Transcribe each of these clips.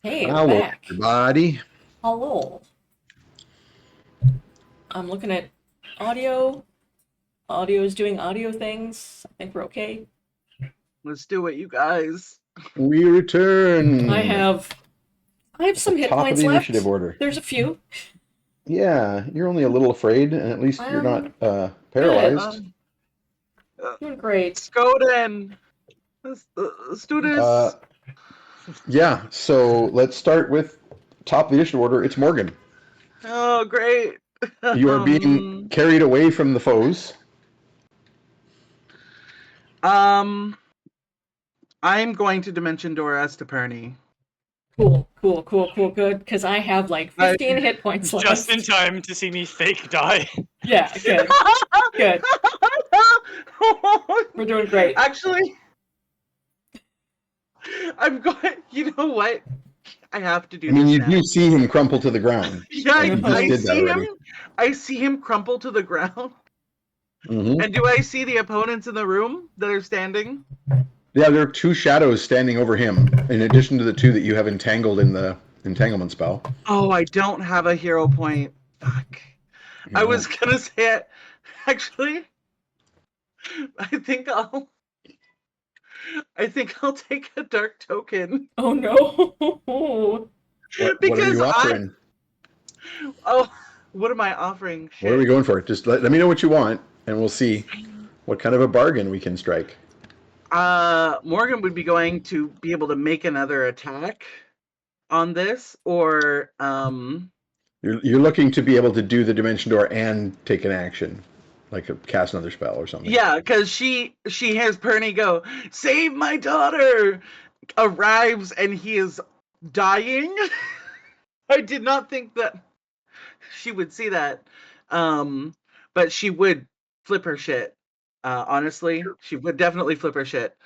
Hey, we're Hello, back. everybody. Hello. I'm looking at audio. Audio is doing audio things. I think we're okay. Let's do it, you guys. We I return have I have at the some hit top of points the initiative left. order. There's a few. Yeah, you're only a little afraid, and at least you're not I'm good. paralyzed. Um, uh, Doing great. Skoden, let's do Uh, this. yeah, so let's start with top of the initiative order. It's Morgan. Oh, great. You are being um, carried away from the foes. um, I'm going to Dimension Door as to Perny. Cool. Good. Because I have like I, 15 hit points Just in left. time to see me fake die. Yeah, good. Good. We're doing great. Actually, I'm going. You know what? I have to I do mean, this you now. do see him crumple to the ground. Yeah, Like, you just I did that see him. already. I see him crumple to the ground. Hmm. And do I see the opponents in the room that are standing? Yeah, there are two shadows standing over him, in addition to the two that you have entangled in the entanglement spell. Oh, I don't have a hero point. Fuck. I No. was gonna say it. Actually, I think I'll. I think I'll take a dark token Oh no. What are because you I. offering? Oh, what am I offering? What are we Shit. going for? Just let me know what you want, and we'll see what kind of a bargain we can strike. Morgan would be going to be able to make another attack on this, or You're looking to be able to do the dimension door and take an action, like cast another spell or something. yeah, because she hears Perny go, "Save my daughter!" Arrives and he is dying. I did not think that she would see that. But she would flip her shit. Honestly, she would definitely flip her shit.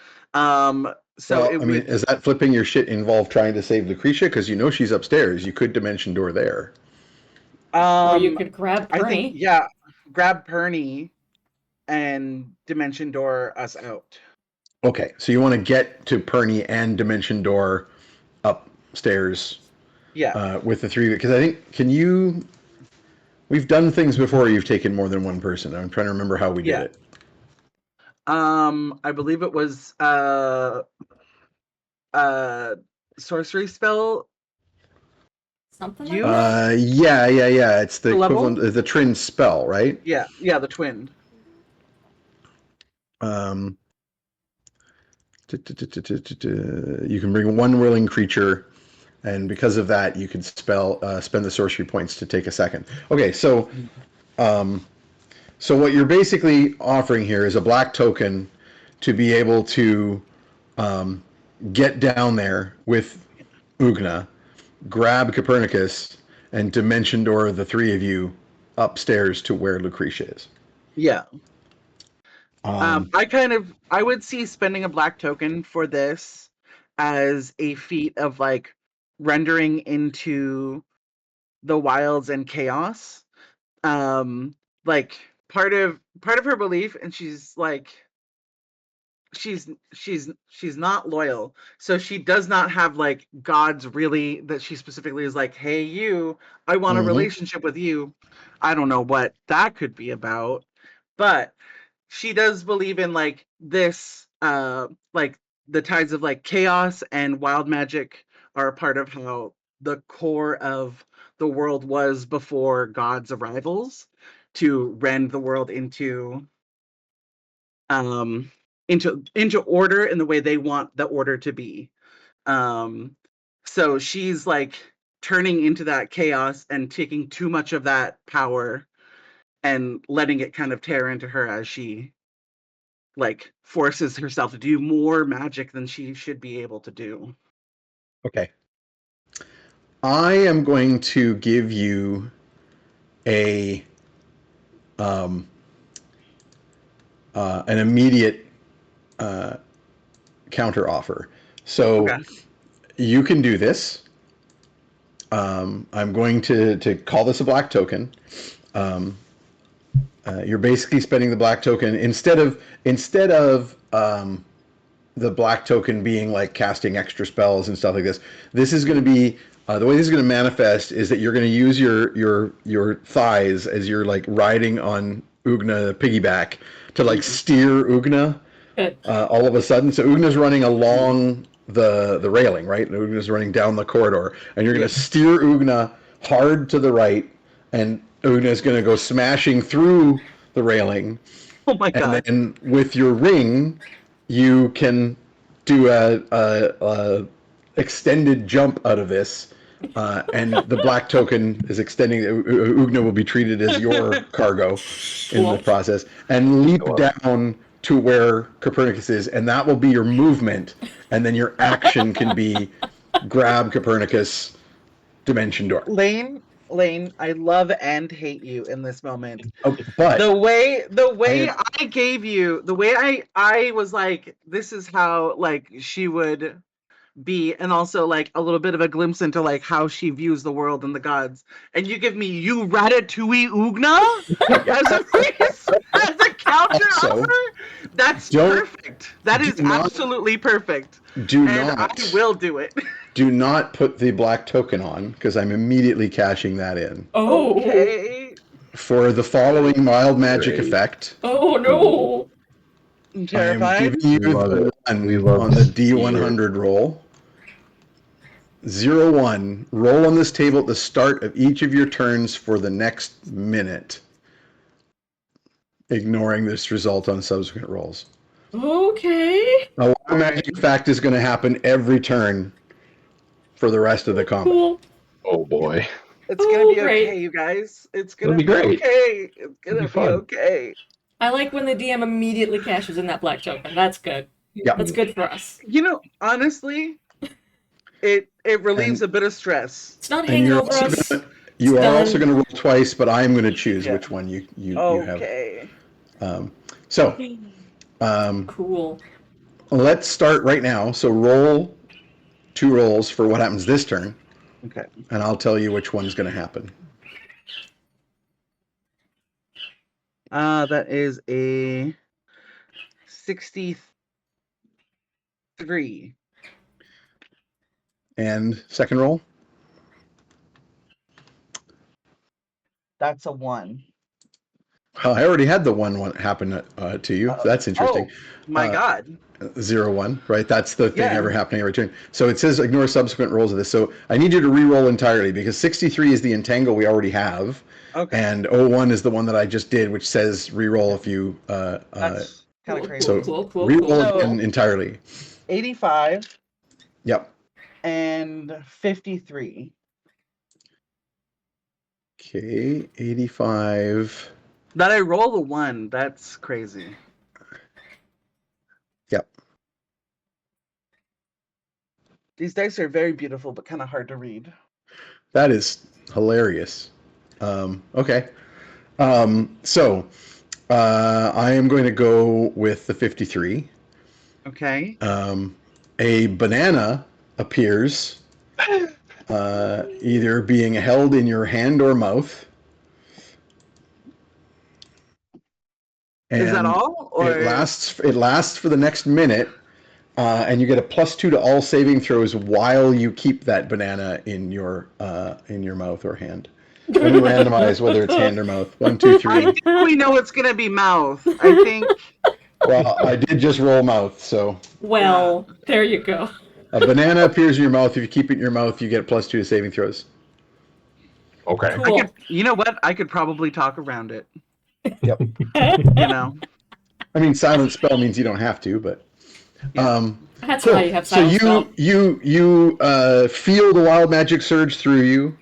So Well, it I mean, would. is that flipping your shit involve trying to save Lucretia? Because you know she's upstairs. You could dimension door there. Or you Um, could grab I think Perny. yeah, grab Perny and dimension door us out. Okay, so you want to get to Perny and dimension door upstairs Yeah. with the three. Because I think, can you? We've done things before. You've taken more than one person. I'm trying to remember how we did Yeah. it. I believe it was uh sorcery spell Something like that? use. Yeah. It's the The equivalent level? of the Trin spell, right? Yeah, the twin. Um, you can bring one willing creature, and because of that, you can spend the sorcery points to take a second. Okay, um, so what you're basically offering here is a black token to be able to um, get down there with Oogna, grab Copernicus, and dimension door the three of you upstairs to where Lucretia is. Yeah. Um, I would see spending a black token for this as a feat of like rendering into the wilds and chaos. Um like part of her belief, and she's like she's not loyal. So she does not have like gods really that she specifically is like, "Hey you, I want a mhm. relationship with you." I don't know what that could be about, but she does believe in like this like the tides of like chaos and wild magic are a part of how the core of the world was before God's arrivals to rend the world um into order in the way they want the order to be. um so she's like turning into that chaos and taking too much of that power and letting it kind of tear into her as she like forces herself to do more magic than she should be able to do. Okay. I am going to give you a um, an immediate uh, counter offer. So Okay. you can do this. I'm going to call this a black token. Um, you're basically spending the black token instead of the black token being like casting extra spells and stuff like this. This is going to be the way this is going to manifest is that you're going to use your thighs as you're like riding on Oogna piggyback to like steer Oogna Good. all of a sudden. So Oogna's running along the railing, right? And Oogna's running down the corridor, and you're going to steer Oogna hard to the right, and Oogna's going to go smashing through the railing. Oh my And god. then with your ring, you can do a extended jump out of this, and the black token is extending. Oogna will be treated as your cargo in the Cool. process, and leap down to where Copernicus is, and that will be your movement. And then your action can be grab Copernicus, dimension door. Lane, I love and hate you in this moment. Oh, but The way I- I gave you, the way I was like, this is how like she would be, and also like a little bit of a glimpse into like how she views the world and the gods. And you give me you Ratatouille Oogna as a counter Also, offer. That's don't- perfect. That is do not- absolutely perfect. do And not I will do it. do not put the black token on, because I'm immediately cashing that in Oh. Okay. for the following mild magic Great. effect. Oh no. I'm I'm terrified. giving you We love the it. one We love on the to see D100 roll. 0-1. Roll on this table at the start of each of your turns for the next minute, ignoring this result on subsequent rolls. Okay. A wild magic effect is going to happen every turn for the rest of the combat. Cool. Oh boy. It's gonna be great. okay, you guys. It's gonna It'll be great. okay. It's It'll gonna be be fun. okay. I like when the DM immediately cashes in that black token. That's good. Yeah. That's good for us. You know, honestly, it relieves a bit of stress. It's not And hanging you're over also us. gonna, you It's are done. also going to roll twice, but I'm going to choose Yeah. which one you have. Okay. So Cool. let's start right now. So roll 2 rolls for what happens this turn, Okay. and I'll tell you which one's going to happen. That is a 63. And second roll? That's a 1. Well, I already had the one happen to you. That's interesting. Oh, my God. 0-1, right? That's the thing Yeah. ever happening every turn. So it says ignore subsequent rolls of this. So I need you to re-roll entirely, because 63 is the entangle we already have, Okay. and 0-1 is the one that I just did, which says re-roll if you That's kind of Cool, crazy. so cool. re-roll So- again entirely. 85 Yep. and 53. Okay, 85. That I roll a 1. That's crazy. Yep. These dice are very beautiful, but kind of hard to read. That is hilarious. Okay. So I am going to go with the 53. Okay. A banana appears, either being held in your hand or mouth. Is that And all? Or It lasts for the next minute, and you get a +2 to all saving throws while you keep that banana in your mouth or hand. Let me randomize whether it's hand or mouth. 1, 2, I 3. think we know it's gonna be mouth. I think Well, I did just roll mouth, so Well, there you go. a banana appears in your mouth. If you keep it in your mouth, you get +2 to saving throws. Okay. Cool. you know what? I could probably talk around it. Yep. You know. I mean, silent spell means you don't have to, but That's cool. why you have So silent spell. you feel the wild magic surge through you.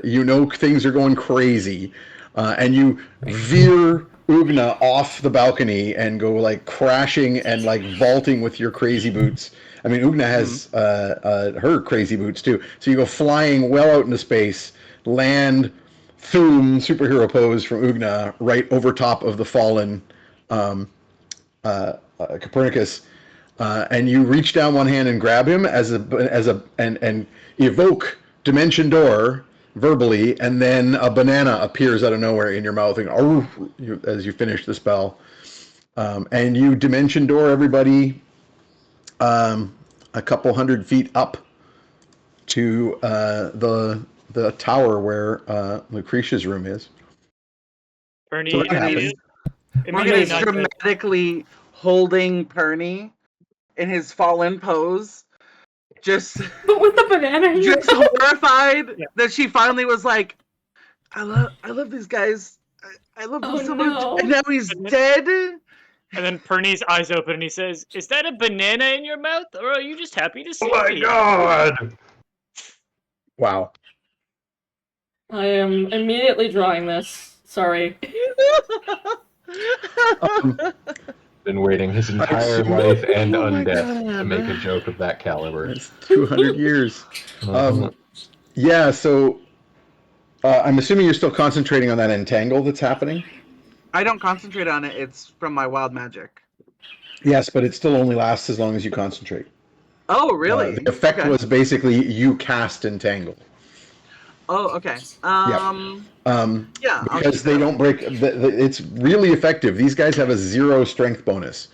You know things are going crazy, and you veer Oogna off the balcony and go like crashing and like vaulting with your crazy boots. I mean, Oogna has her crazy boots too. So you go flying well out into space, land, Thoom, superhero pose from Oogna, right over top of the fallen Copernicus. And you reach down one hand and grab him and evoke Dimension Door verbally, and then a banana appears out of nowhere in your mouth and as you finish the spell. And you Dimension Door everybody a couple 100 feet up to the tower where Lucretia's room is. Bernie So what happens? immediately Morgan is nods that- dramatically holding Perny in his fallen pose, just But with the banana in your just horrified Yeah. that she finally was like, I love these guys. I love them Oh, so no. much. And now he's dead. And then Perny's eyes open and he says, "Is that a banana in your mouth, or are you just happy to see Oh my me?" god! Wow. I am immediately drawing this. Sorry. Been waiting his entire assume- life and Oh my undeath to God. make a joke of that caliber. It's 200 years. Yeah, so I'm assuming you're still concentrating on that entangle that's happening? I don't concentrate on it. It's from my wild magic. Yes, but it still only lasts as long as you concentrate. Oh, really? The effect Okay. was basically you cast entangle. Oh, okay. Um, Yeah, I'll because keep they that. don't break. It's really effective. These guys have a 0 strength bonus.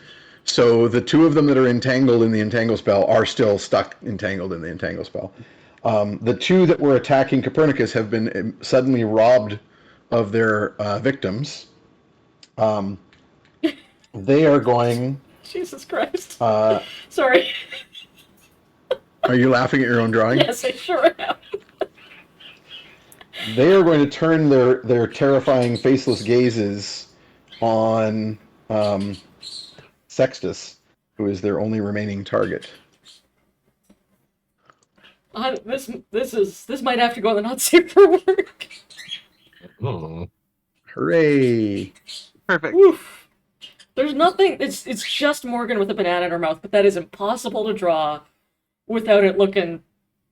So the two of them that are entangled in the entangle spell are still stuck entangled in the entangle spell. The two that were attacking Copernicus have been suddenly robbed of their victims. They are going. Jesus Christ. Are Sorry. you laughing at your own drawing? Yes, I sure am. They are going to turn their terrifying faceless gazes on Sextus, who is their only remaining target. This might have to go in the not safe for work. Hmm. Hooray! Perfect. Woof. There's nothing. It's just Morgan with a banana in her mouth, but that is impossible to draw without it looking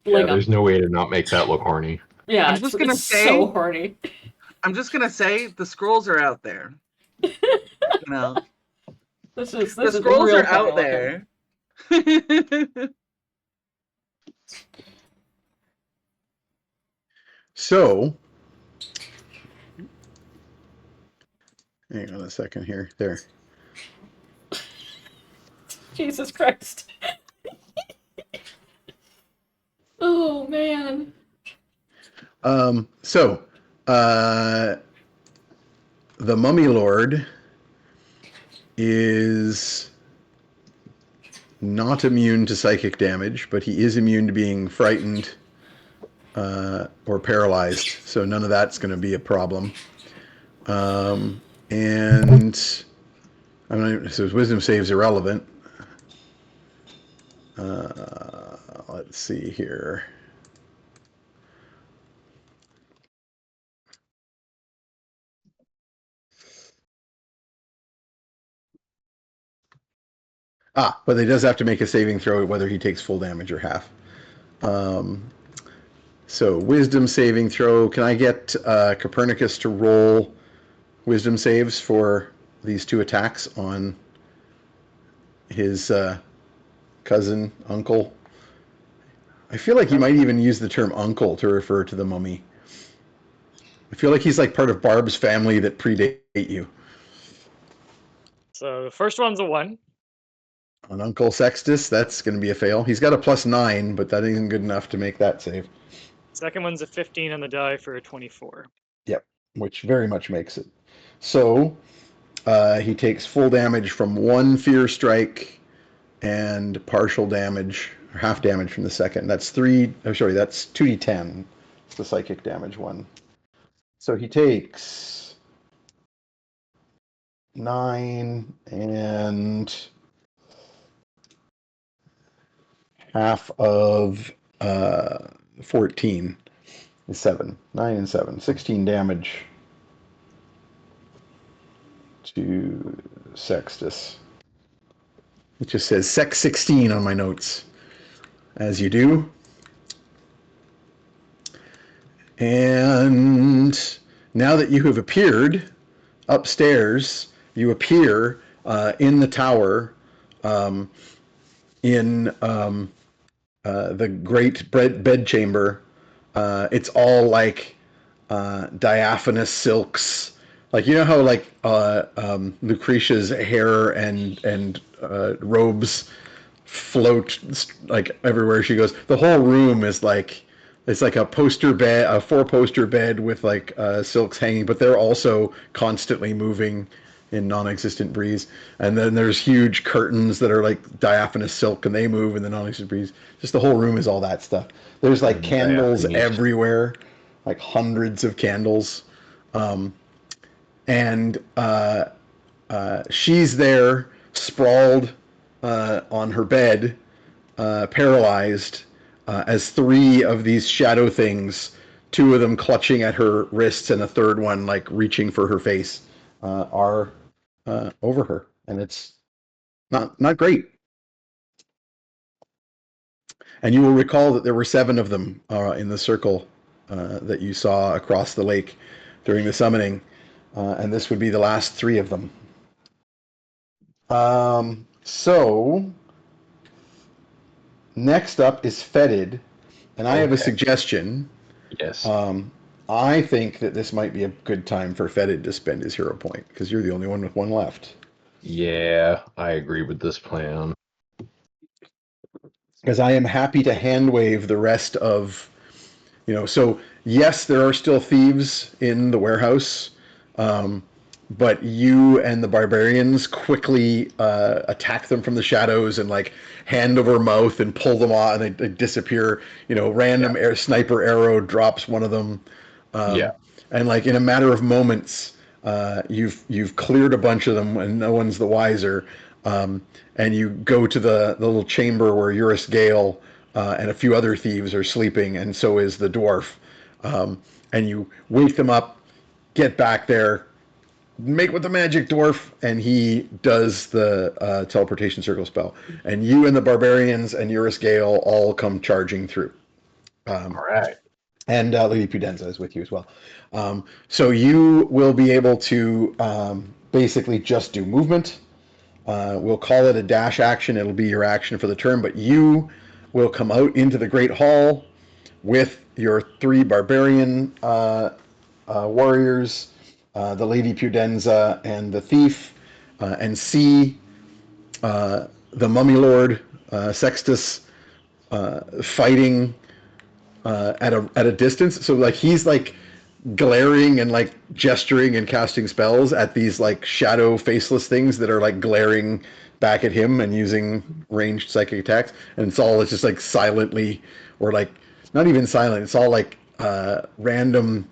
Yeah, like there's no way to not make that look horny. yeah. I'm It's, just gonna it's say- so horny. I'm just gonna say the scrolls are out there. You know, This is the a scrolls real are out funny looking. there. So, hang on a second here. There. Jesus Christ. Oh man. So, the Mummy Lord is not immune to psychic damage, but he is immune to being frightened or paralyzed. So none of that's going to be a problem. And I'm not even, so his wisdom save's irrelevant. Let's see here. But he does have to make a saving throw whether he takes full damage or half. So wisdom saving throw. Can I get Copernicus to roll wisdom saves for these two attacks on his cousin, uncle? I feel like you might even use the term uncle to refer to the mummy. I feel like he's like part of Barb's family that predate you. So the first one's a 1. On Uncle Sextus, that's going to be a fail. He's got a +9, but that isn't good enough to make that save. Second one's a 15 on the die for a 24. Yep, which very much makes it. So he takes full damage from one fear strike and partial damage, or half damage from the second. That's that's 2d10. It's the psychic damage one. So he takes 9 and half of 14 is 7. 9 and 7. 16 damage to Sextus. It just says Sex 16 on my notes, as you do. And now that you have appeared upstairs, you appear in the tower in the great bedchamber. It's all like diaphanous silks. Like, you know how like Lucretia's hair and robes float like everywhere she goes. The whole room is like it's like a poster bed, a 4-poster bed with like silks hanging, but they're also constantly moving in non-existent breeze. And then there's huge curtains that are like diaphanous silk, and they move in the non-existent breeze. Just the whole room is all that stuff. There's like candles Diaphanous. everywhere, like hundreds of candles, and she's there sprawled on her bed, paralyzed, as 3 of these shadow things, 2 of them clutching at her wrists and a third one like reaching for her face, are over her, and it's not great. And you will recall that there were 7 of them in the circle that you saw across the lake during the summoning, and this would be the last 3 of them. So next up is Fetid, and I have a Okay. suggestion. Yes. I think that this might be a good time for Fetid to spend his hero point, because you're the only one with 1 left. Yeah, I agree with this plan. Because I am happy to hand wave the rest of, so yes, there are still thieves in the warehouse, but you and the barbarians quickly attack them from the shadows and like hand over mouth and pull them off, and they disappear. Random sniper arrow drops one of them, Yeah. and like in a matter of moments, you've cleared a bunch of them, and no one's the wiser. And you go to the little chamber where Eurus Gale and a few other thieves are sleeping, and so is the dwarf. And you wake them up, get back there, make with the magic dwarf, and he does the teleportation circle spell. And you and the barbarians and Eurus Gale all come charging through. All right. And Lady Pudenza is with you as well. So you will be able to basically just do movement. We'll call it a dash action. It'll be your action for the turn, but you will come out into the Great Hall with your 3 barbarian warriors, the Lady Pudenza and the thief, and see the Mummy Lord Sextus fighting at a distance. So like he's like glaring and like gesturing and casting spells at these like shadow faceless things that are like glaring back at him and using ranged psychic attacks, and it's just like silently, or like not even silent, it's all like random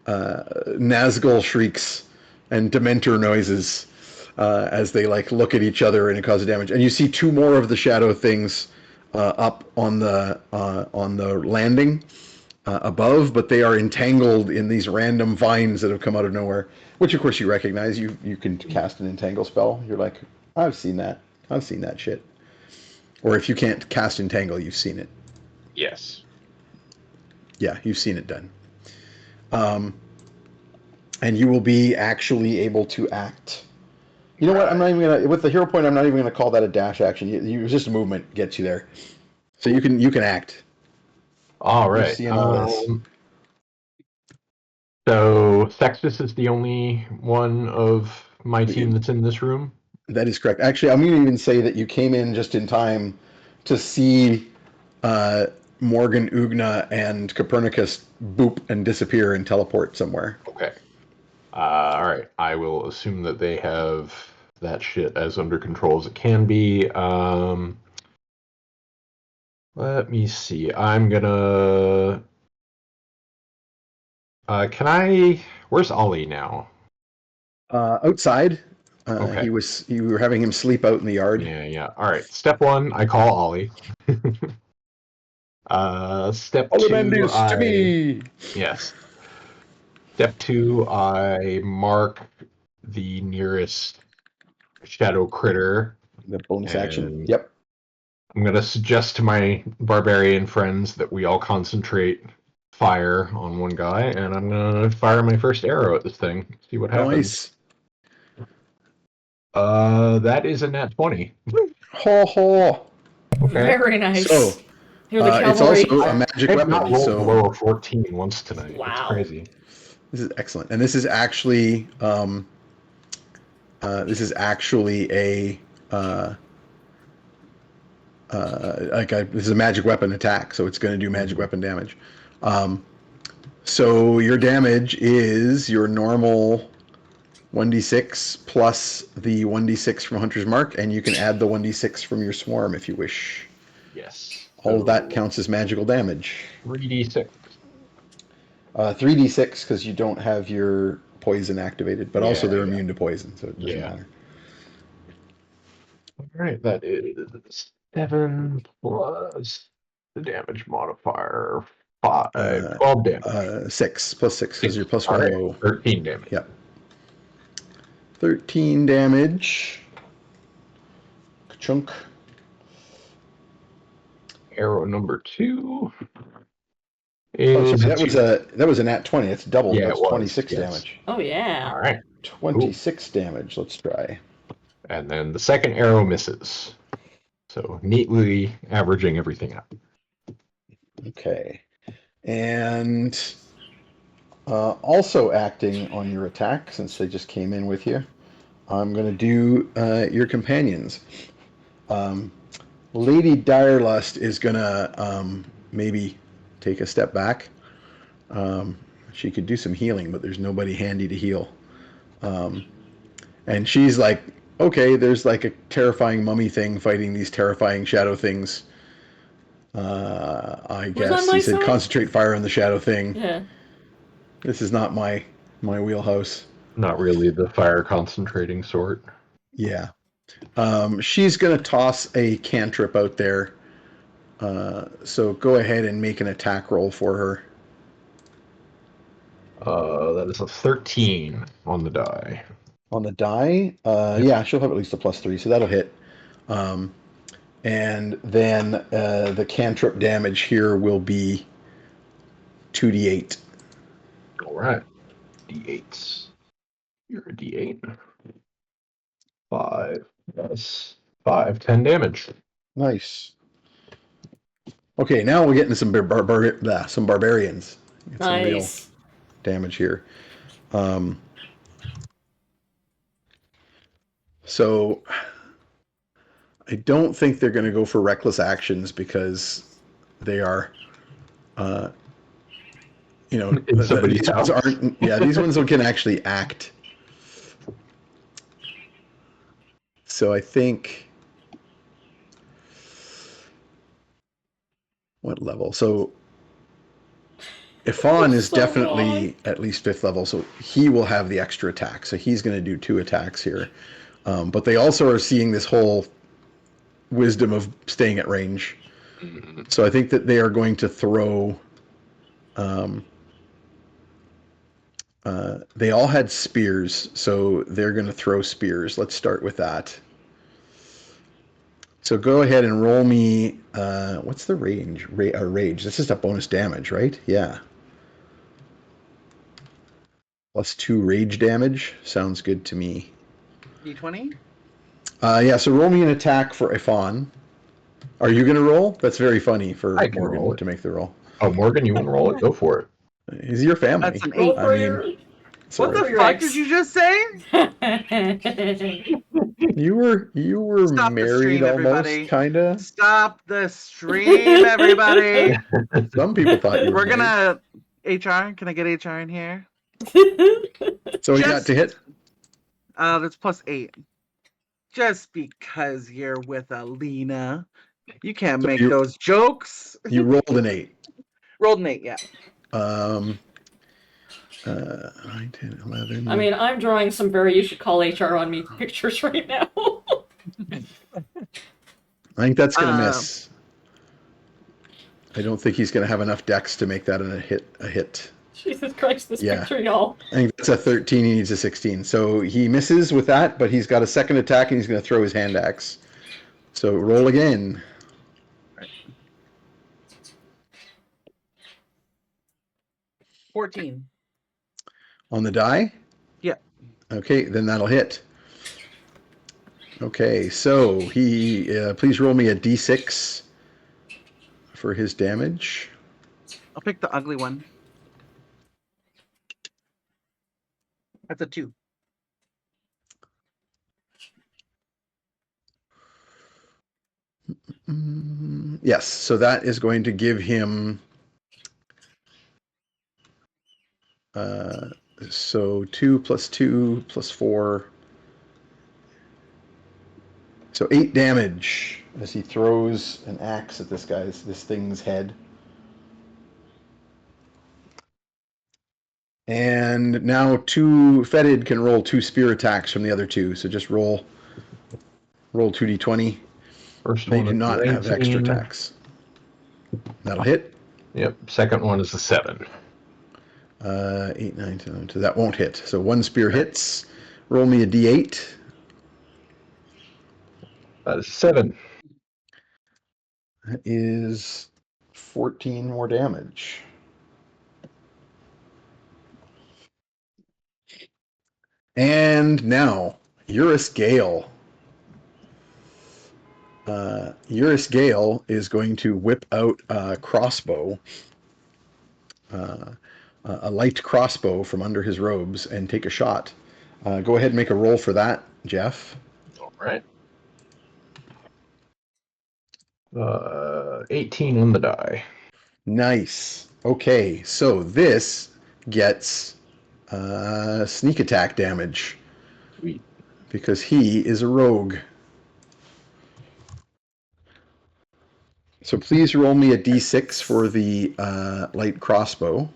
Nazgul shrieks and Dementor noises as they like look at each other and cause damage. And you see 2 more of the shadow things up on the landing above, but they are entangled in these random vines that have come out of nowhere, which of course you recognize. You can cast an entangle spell. You're like, I've seen that shit. Or if you can't cast entangle, you've seen it. Yes. Yeah, you've seen it done. And you will be actually able to act. You know what? I'm not even gonna, with the hero point, I'm not even gonna call that a dash action. It's just a movement gets you there. So you can act. All You're right. seeing all this. So Sextus is the only one of my team that's in this room. That is correct. Actually, I'm going to even say that you came in just in time to see Morgan, Oogna, and Copernicus boop and disappear and teleport somewhere. Okay. All right. I will assume that they have that shit as under control as it can be. Let me see. I'm gonna. Can I? Where's Ollie now? Outside, Okay. you were having him sleep out in the yard. Yeah. All right. Step 1, I call Ollie. Step 2, yes. Step 2, I mark the nearest shadow critter. The bonus action. And Yep. I'm gonna suggest to my barbarian friends that we all concentrate fire on one guy, and I'm gonna fire my first arrow at this thing. See what happens. Nice. That is a nat 20. Ho ho. Okay. Very nice. So Here the it's cavalry. also a magic I have not weapon. rolled So below a 14 once tonight. Wow. It's crazy. this is excellent, and this is actually a this is a magic weapon attack, so it's going to do magic weapon damage. So your damage is your normal 1d6 plus the 1d6 from Hunter's Mark, and you can add the 1d6 from your swarm if you wish. Yes. All of that counts as magical damage. 3d6. 3d6 because you don't have your poison activated, but also they're Yeah. immune to poison, so it doesn't Yeah. matter. All right, that is 7 plus the damage modifier 5, 12 damage. 6 plus 6 because you're plus All 1 right, low. 13 damage. Yep. 13 damage. Chunk. Arrow number 2 Oh, is sorry, that was a nat 20. It's doubled. Yeah, That's it was, 26 yes. damage. Oh yeah. all right, 26 damage. Let's try. and then the second arrow misses. So neatly averaging everything up. Okay. And also acting on your attack, since they just came in with you, I'm going to do your companions. Lady Direlust is going to maybe take a step back. She could do some healing, but there's nobody handy to heal. And she's like, okay, there's like a terrifying mummy thing fighting these terrifying shadow things. I Who's on guess my he said side? concentrate fire on the shadow thing. Yeah. This is not my wheelhouse. Not really the fire concentrating sort. Yeah. She's going to toss a cantrip out there. So go ahead and make an attack roll for her. That is a 13 on the die. On the die, yeah, she'll have at least a +3, so that'll hit. And then the cantrip damage here will be 2d8. All right, d8s. You're a d8. 5 plus 5, 10 damage. Nice. Okay, now we're getting some barbarians. Get some real Nice. damage here. So I don't think they're going to go for reckless actions because they are, In somebody's these ones house. aren't. Yeah, these ones can actually act. So I think what level? So Ifan is So definitely at least 5th level, so he will have the extra attack. So he's going to do 2 attacks here. But they also are seeing this whole wisdom of staying at range. So I think that they are going to throw. They all had spears, so they're going to throw spears. Let's start with that. So go ahead and roll me. What's the range? Rage. This is a bonus damage, right? Yeah. +2 rage damage. Sounds good to me. D20? Yeah, so roll me an attack for Ifan. Are you going to roll? That's very funny for I can roll Morgan it. to make the roll. Oh, Morgan, you want to roll it? Go for it. He's your family. That's an Roll 8. for I mean, your. What the for your fuck ex. did you just say? You were Stop the married stream, everybody. almost, kinda. Stop the stream, everybody. Some people thought you were. We're married. gonna HR. Can I get HR in here? So he got to hit. That's +8. Just because you're with Alina, you can't So make you- those jokes. You rolled an 8. Rolled an 8, yeah. 9, 10, 11. I mean, I'm drawing some very you should call HR on me pictures right now. I think that's gonna miss. I don't think he's gonna have enough dex to make that a hit. Jesus Christ, this Yeah. picture, y'all. I think that's a 13. He needs a 16. So he misses with that, but he's got a second attack and he's gonna throw his hand axe. So roll again. 14. On the die? Yeah. Okay, then that'll hit. Okay, so he please roll me a d6 for his damage. I'll pick the ugly one. That's a 2. Yes, so that is going to give him so 2 plus 2 plus 4. So 8 damage as he throws an axe at this thing's head. And now Fetid can roll 2 spear attacks from the other 2. So just roll 2d20. First They one do is not have extra 19. attacks. That'll hit. Yep. Second one is a 7. 8, 9, 10. So that won't hit. So 1 spear hits. Roll me a d8. That is 7. That is 14 more damage. And now, Eurus Gale. Eurus Gale is going to whip out a crossbow, a light crossbow from under his robes, and take a shot. Go ahead and make a roll for that, Jeff. All right. 18 on the die. Nice. Okay, so this gets sneak attack damage Sweet. because he is a rogue. So please roll me a d6 for the light crossbow.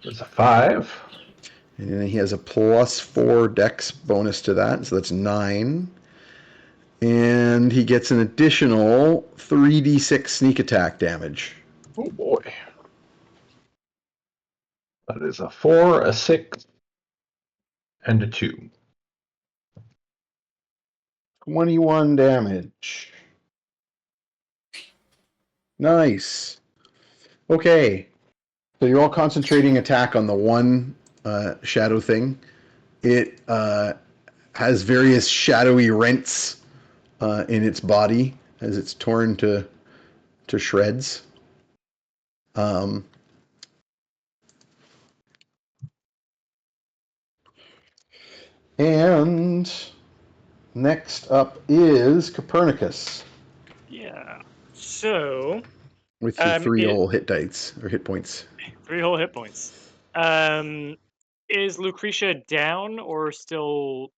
There's a 5. And then he has a +4 dex bonus to that, so that's 9. And he gets an additional 3d6 sneak attack damage. Oh boy. That is a 4, a 6, and a 2. 21 damage. Nice. Okay. So you're all concentrating attack on the one shadow thing. It has various shadowy rents in its body as it's torn to shreds. And next up is Copernicus Yeah. So, with the 3 it- whole hit dice or hit points. 3 whole hit points. Is Lucretia down or still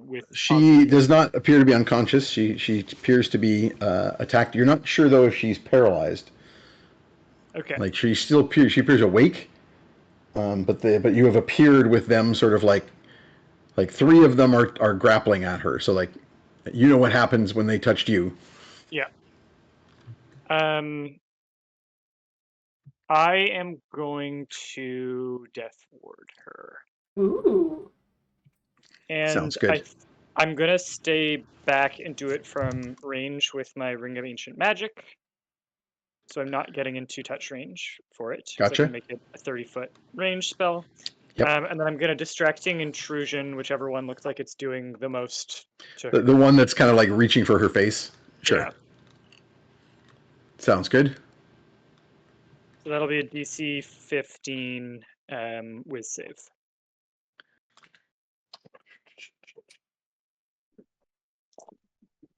with? She does not appear to be unconscious. She appears to be attacked. You're not sure though if she's paralyzed. Okay. Like she appears awake, but you have appeared with them sort of like 3 of them are grappling at her. So like you know what happens when they touched you. Yeah. I am going to Death Ward her. Ooh. And Sounds good. I'm gonna stay back and do it from range with my Ring of Ancient Magic. So I'm not getting into touch range for it. 'Cause Gotcha. I can make it a 30-foot range spell. Yep. And then I'm gonna Distracting Intrusion, whichever one looks like it's doing the most to her. The one that's kind of like reaching for her face. Sure. Yeah. Sounds good. So that'll be a DC 15 with save.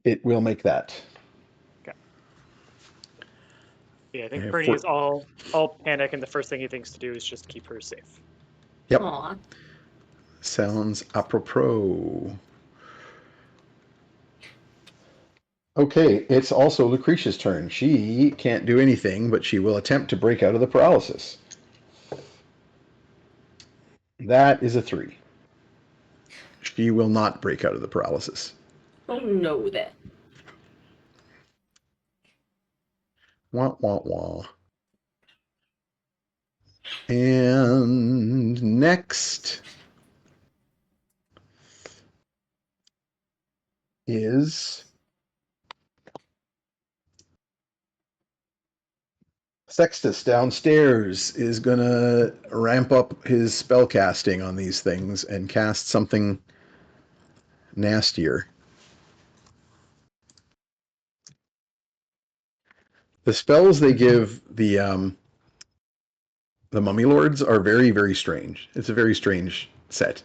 It will make that. Yeah, I think Yeah, Bernie is all panic, and the first thing he thinks to do is just keep her safe. Yep. Aw. Sounds apropos. Okay, it's also Lucretia's turn. She can't do anything, but she will attempt to break out of the paralysis. That is a 3. She will not break out of the paralysis. Oh no, then. Wah, wah, wah. And next is Sextus downstairs is going to ramp up his spell casting on these things and cast something nastier. The spells they give the Mummy Lords are very, very strange. It's a very strange set.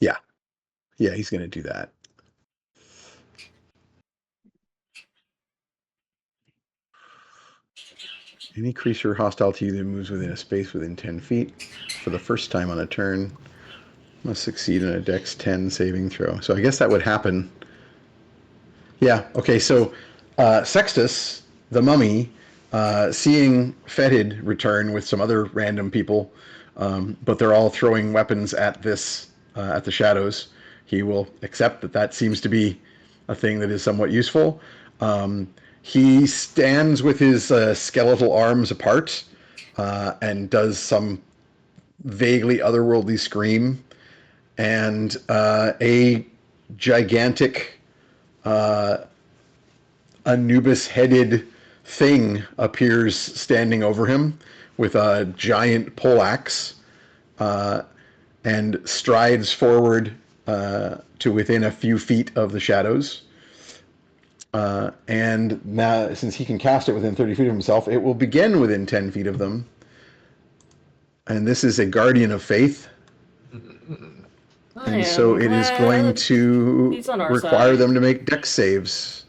Yeah, he's going to do that. Any creature hostile to you that moves within a space within 10 feet for the first time on a turn must succeed in a Dex 10 saving throw. So I guess that would happen. Yeah, okay, so Sextus, the mummy, seeing Fetid return with some other random people, but they're all throwing weapons at at the shadows, he will accept that that seems to be a thing that is somewhat useful. He stands with his skeletal arms apart and does some vaguely otherworldly scream, and a gigantic Anubis-headed thing appears standing over him with a giant poleaxe and strides forward to within a few feet of the shadows. And now, since he can cast it within 30 feet of himself, it will begin within 10 feet of them. And this is a Guardian of Faith. And so it is going to require them to make Dex saves.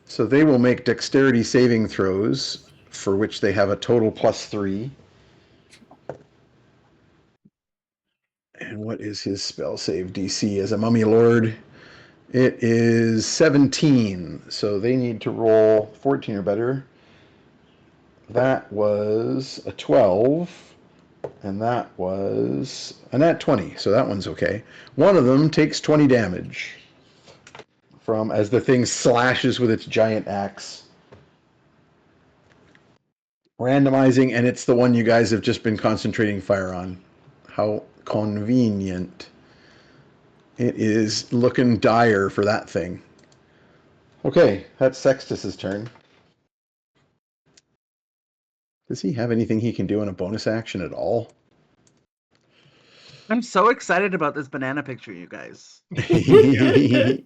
So they will make dexterity saving throws, for which they have a total +3. And what is his spell save DC as a mummy lord? It is 17, so they need to roll 14 or better. That was a 12, and that was a nat 20, so that one's okay. One of them takes 20 damage from as the thing slashes with its giant axe. Randomizing, and it's the one you guys have just been concentrating fire on. How convenient. It is looking dire for that thing. Okay, that's Sextus's turn. Does he have anything he can do in a bonus action at all? I'm so excited about this banana picture, you guys. It's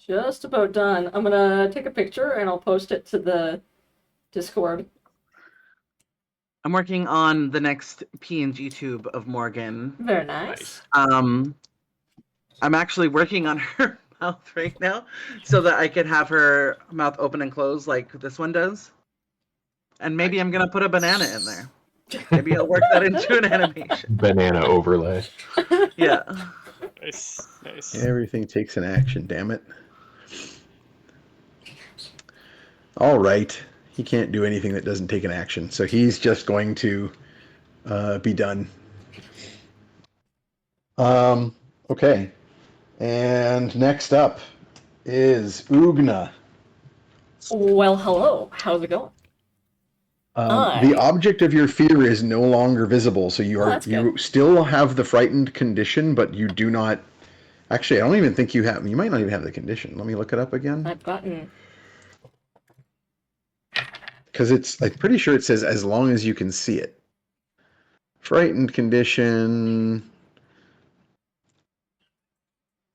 just about done. I'm gonna take a picture and I'll post it to the Discord. I'm working on the next PNG tube of Morgan. Very nice. I'm actually working on her mouth right now so that I can have her mouth open and close like this one does. And maybe I'm gonna put a banana in there. Maybe I'll work that into an animation. Banana overlay. Yeah. Nice. Everything takes an action, damn it. All right. He can't do anything that doesn't take an action, so he's just going to be done. Okay. And next up is Oogna. Well, hello. How's it going? The object of your fear is no longer visible, so you still have the frightened condition, but you do not. Actually, I don't even think you have. You might not even have the condition. Let me look it up again. I've gotten. Because I'm pretty sure it says as long as you can see it. Frightened condition.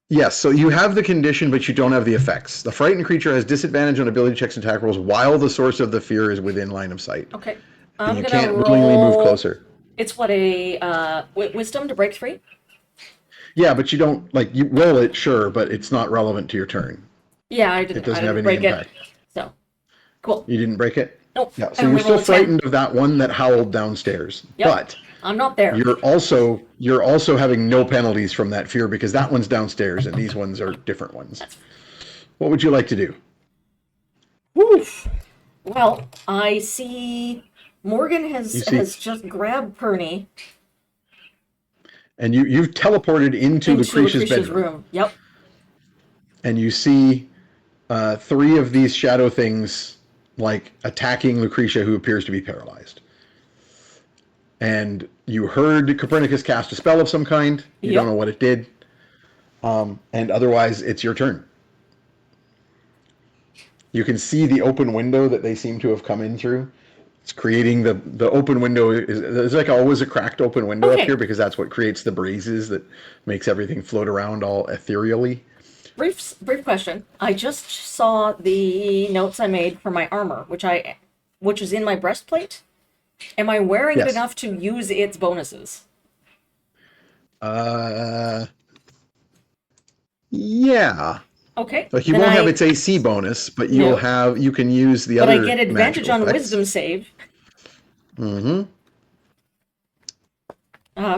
Yes, so you have the condition, but you don't have the effects. The frightened creature has disadvantage on ability checks and attack rolls while the source of the fear is within line of sight. Okay. And you can't willingly move closer. It's what a wisdom to break free? Yeah, but you don't, you roll it, sure, but it's not relevant to your turn. Yeah, I didn't. It doesn't I have didn't any break impact. it. So, cool. You didn't break it? Nope. Yeah, so you're still frightened of that one that howled downstairs. Yep. But I'm not there. You're also having no penalties from that fear because that one's downstairs and these ones are different ones. What would you like to do? Woof. Well, I see Morgan has just grabbed Perny. And you've teleported into Lucretia's bedroom. Room. Yep. And you see 3 of these shadow things attacking Lucretia, who appears to be paralyzed. And you heard Copernicus cast a spell of some kind. You don't know what it did. And otherwise, it's your turn. You can see the open window that they seem to have come in through. It's creating the open window. There's always a cracked open window up here because that's what creates the breezes that makes everything float around all ethereally. Brief question. I just saw the notes I made for my armor, which is in my breastplate. Am I wearing it enough to use its bonuses? Yeah. Okay. Like you then won't have I- its AC bonus, but No. you can use the But other I get advantage magical on effects. Wisdom save Mm-hmm.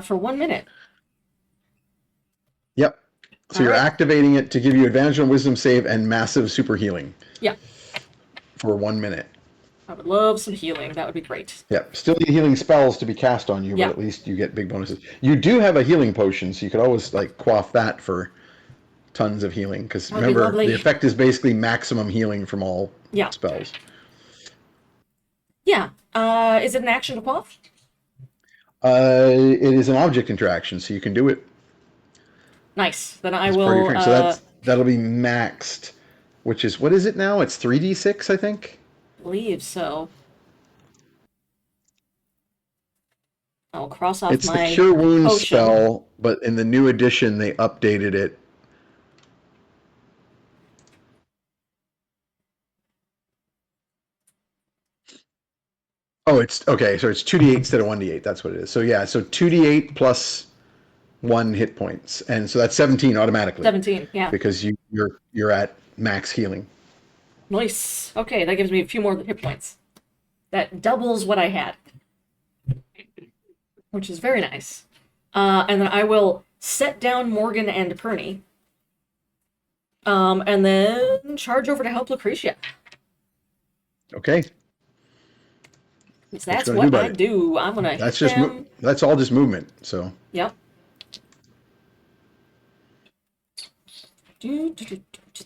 for 1 minute. Yep. So you're Alright. activating it to give you advantage on Wisdom save and massive super healing. Yeah. For 1 minute. I would love some healing. That would be great. Yep. Still need healing spells to be cast on you, Yeah. but at least you get big bonuses. You do have a healing potion, so you could always like quaff that for tons of healing. Because That'd be remember, lovely. the effect is basically maximum healing from all Yeah. spells. Yeah. Is it an action to quaff? It is an object interaction, so you can do it. Nice. Then I As part of your will. turn. So that'll be maxed, which is, what is it now? It's 3d6, I think. Believe so. I'll cross off It's the my Cure Wounds potion. spell, but in the new edition, they updated it. Oh, it's okay. So it's 2d8 instead of 1d8. That's what it is. So yeah, so 2d8 plus 1 hit points, and so that's 17 automatically. 17. Yeah. Because you're at max healing. Nice. Okay, that gives me a few more hit points. That doubles what I had, which is very nice. And then I will set down Morgan and Perny. And then charge over to help Lucretia. Okay. Because that's gonna what do, I buddy? do. I'm gonna That's hit just them. that's all just movement. So Yep.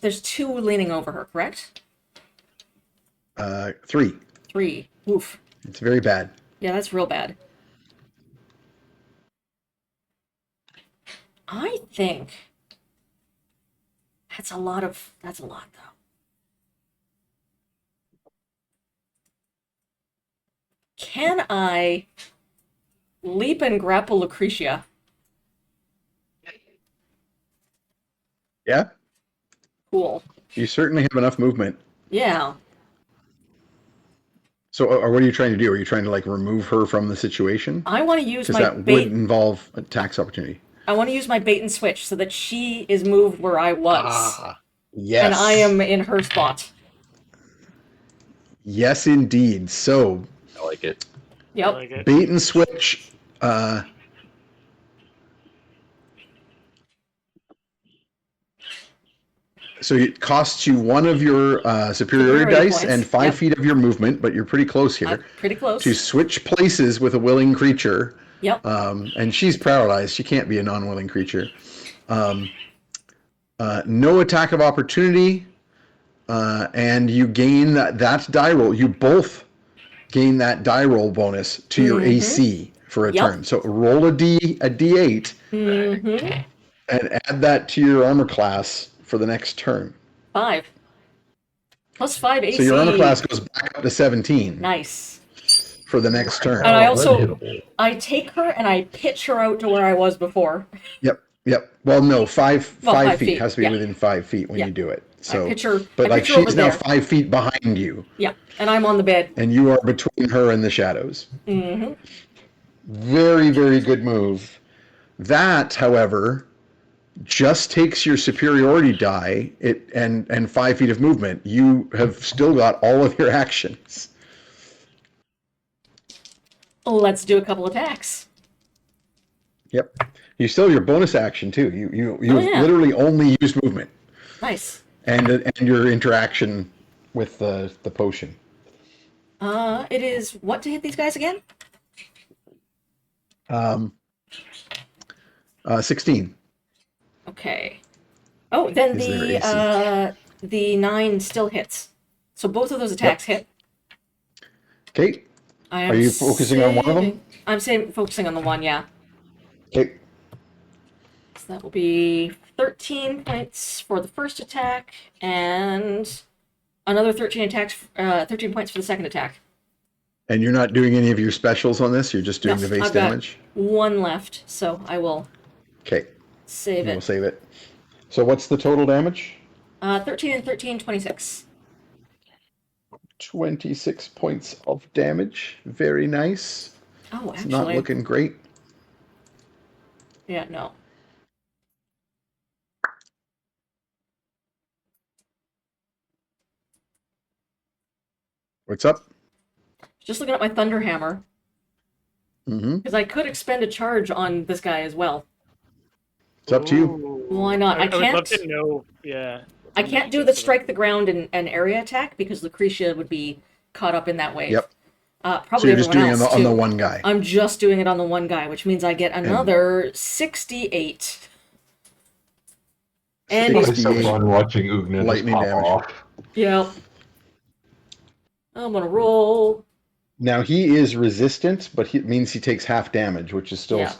There's 2 leaning over her, correct? 3. 3. Oof. It's very bad. Yeah, that's real bad. I think that's a lot, though. Can I leap and grapple Lucretia? Yeah. Cool. You certainly have enough movement. Yeah. So, or what are you trying to do? Are you trying to like remove her from the situation? I want to use Because my that would bait. involve a tax opportunity. I want to use my bait and switch so that she is moved where I was. Yes. And I am in her spot. Yes, indeed. So, I like it. Yep. I like it. bait and switch. So it costs you 1 of your superiority Superiority dice points, and 5 yep. feet of your movement, but you're pretty close here. I'm pretty close. To switch places with a willing creature. Yep. And she's paralyzed. She can't be a non-willing creature. No attack of opportunity. And you gain that die roll. You both gain that die roll bonus to your AC for a Yep. turn. So roll a D8 Mm-hmm. and add that to your armor class for the next turn. 5. Plus 5 AC. So your armor class goes back up to 17 Nice. for the next turn. And I also, Unhittable. I take her and I pitch her out to where I was before. Yep. Well, no, 5 5 feet. feet, Has to be yeah. within 5 feet when Yeah. you do it. I So, pitch her, but I like pitch her over she's now there. 5 feet behind you, Yeah, and I'm on the bed. and you are between her and the shadows. Mm-hmm. Very, very good move. That, however, just takes your superiority die and 5 feet of movement. You have still got all of your actions. Let's do a couple attacks. Yep. You still have your bonus action too. You yeah. literally only used movement Nice. and your interaction with the potion. It is what to hit these guys again? 16. Okay. Oh, then Is their the 9 still hits. So both of those attacks hit. Okay. I am Are you focusing on one of them? focusing on the one, yeah. Okay. So that will be 13 points for the first attack, and another 13 points for the second attack. And you're not doing any of your specials on this? You're just doing No, the base I've got damage? 1 left, so I will Okay. save We'll it. save it. So what's the total damage? 13 and 13, 26. 26 points of damage. Very nice. Oh, It's not actually, looking great. Yeah, no. What's up? Just looking at my Thunder Hammer. Mm-hmm. Because I could expend a charge on this guy as well. It's up to you. Ooh. Why not? I would love to know. Yeah. I the can't do mechanics the of it. strike the ground and area attack because Lucretia would be caught up in that wave. Yep. So Probably you're just everyone doing it else on the too. one guy. I'm just doing it on the one guy, which means I get another 68. And It's he's, so 68 fun watching Oogna just lightning pop damage. off. yeah. I'm gonna roll. Now he is resistant, but it means he takes half damage, which is still Yeah.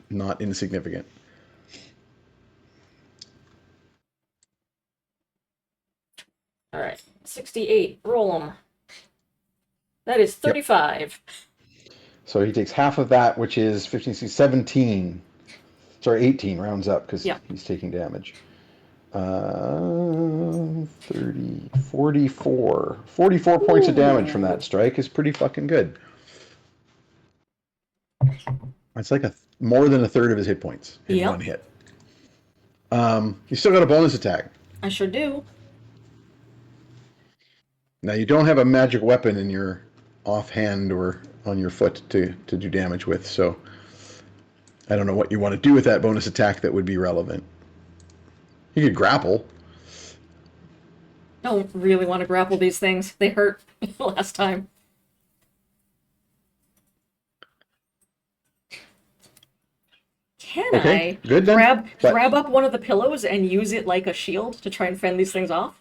not insignificant. All right, 68. Roll him. That is 35. So he takes half of that, which is 15, 16, 17. Sorry, 18 rounds up because Yeah. he's taking damage. 30, 44. 44 points of damage from that strike is pretty fucking good. It's like more than a third of his hit points in Yep. one hit. You still got a bonus attack. I sure do. Now you don't have a magic weapon in your offhand or on your foot to do damage with, so I don't know what you want to do with that bonus attack that would be relevant. You could grapple. Don't really want to grapple these things. They hurt last time. Can Okay, I good then. grab up one of the pillows and use it like a shield to try and fend these things off?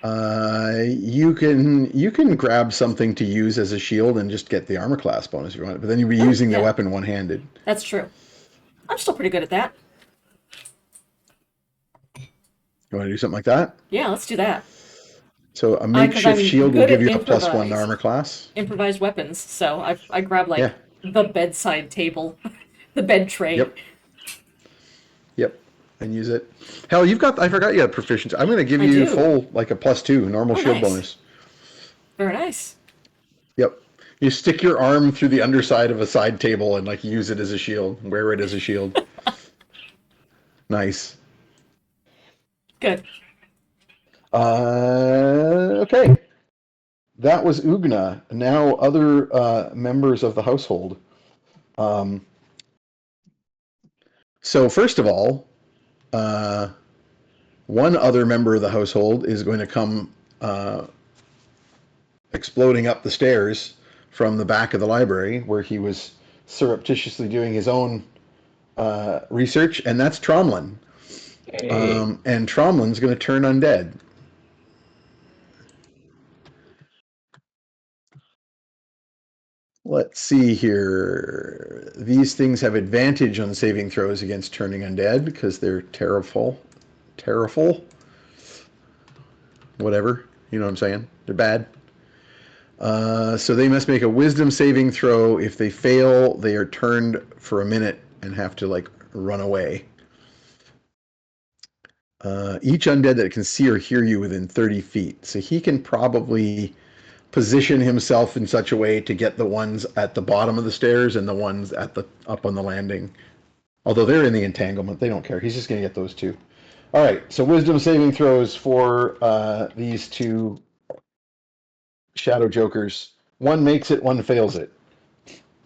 You can grab something to use as a shield and just get the armor class bonus if you want, but then you'll be using the yeah. weapon one-handed. That's true. I'm still pretty good at that. You want to do something like that? Yeah, let's do that. So a 'Cause makeshift I'm shield will good give at you a +1 improvise. armor class. Improvised weapons. So I grab like Yeah. the bedside table, the bed tray. Yep, and use it. Hell, I forgot you had proficiency. I'm going to give I you do. full, like a +2 normal Oh, shield nice. bonus. Very nice. Yep. You stick your arm through the underside of a side table and like use it as a shield, wear it as a shield. Nice. Good. Okay. That was Oogna. Now other members of the household. So first of all, one other member of the household is going to come exploding up the stairs from the back of the library where he was surreptitiously doing his own research, and that's Tromlin. Hey. And Tromlin's going to turn undead. Let's see here. These things have advantage on saving throws against turning undead because they're terrible. Whatever. You know what I'm saying? They're bad. So they must make a wisdom saving throw. If they fail, they are turned for a minute and have to like run away. Each undead that can see or hear you within 30 feet. So he can probably position himself in such a way to get the ones at the bottom of the stairs and the ones at the up on the landing. Although they're in the entanglement, they don't care. He's just going to get those two. All right, so wisdom saving throws for these two shadow jokers. One makes it, one fails it.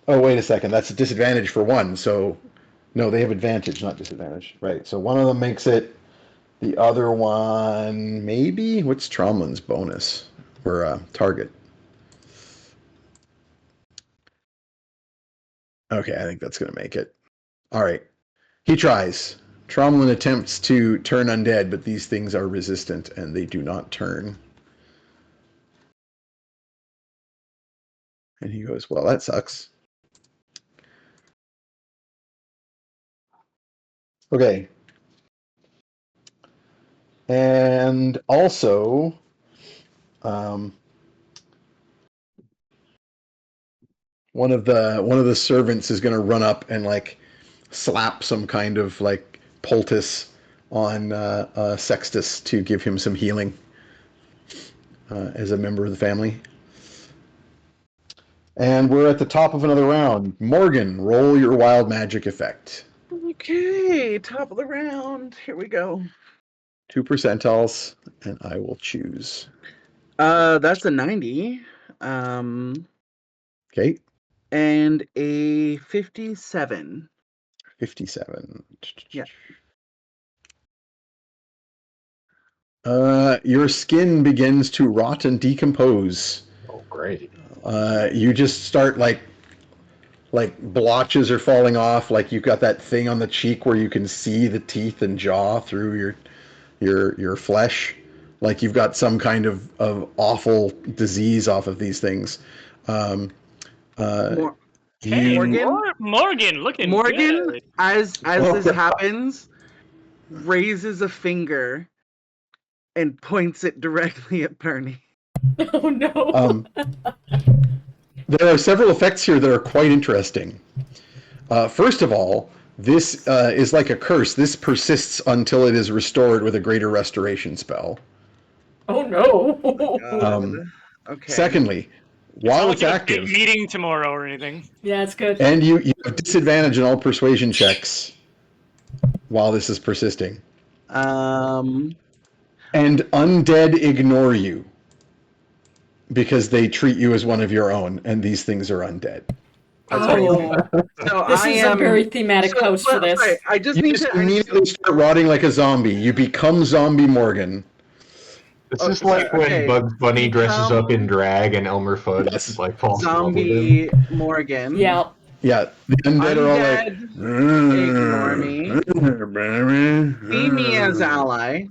Oh, wait a second. That's a disadvantage for one. So, no, they have advantage, not disadvantage. Right. So one of them makes it. The other one, maybe? What's Tromlin's bonus or target? Okay, I think that's going to make it. All right. He tries. Tromlin attempts to turn undead, but these things are resistant and they do not turn. And he goes, well, that sucks. Okay. And also, one of the servants is going to run up and like slap some kind of like poultice on Sextus to give him some healing as a member of the family. And we're at the top of another round. Morgan, roll your wild magic effect. Okay, top of the round. Here we go. 2 percentiles, and I will choose. That's a 90. Okay, And a 57. 57. Yeah. Your skin begins to rot and decompose. Oh, great. You just start like blotches are falling off. Like you've got that thing on the cheek where you can see the teeth and jaw through your flesh. Like you've got some kind of awful disease off of these things. Mor- Hey, Morgan? Morgan, looking Morgan, good. as Oh, this happens, raises a finger and points it directly at Perny. Oh no. There are several effects here that are quite interesting. First of all, this is like a curse. This persists until it is restored with a greater restoration spell. Oh no. Okay. Secondly, while Not it's like a big active, meeting tomorrow or anything. Yeah, it's good. and you have disadvantage on all persuasion checks while this is persisting. Um, And undead ignore you because they treat you as one of your own, and these things are undead. Oh, so this I is am a very thematic house for this. Sorry, I just You need just to immediately start rotting like a zombie. You become zombie Morgan. This Oh, is like sorry, okay. when Bugs Bunny dresses up in Become drag and Elmer Fudd Yes. like falls in love with him. zombie Morgan. Yeah. Yeah, the undead are all like, Ignore me. See me as ally.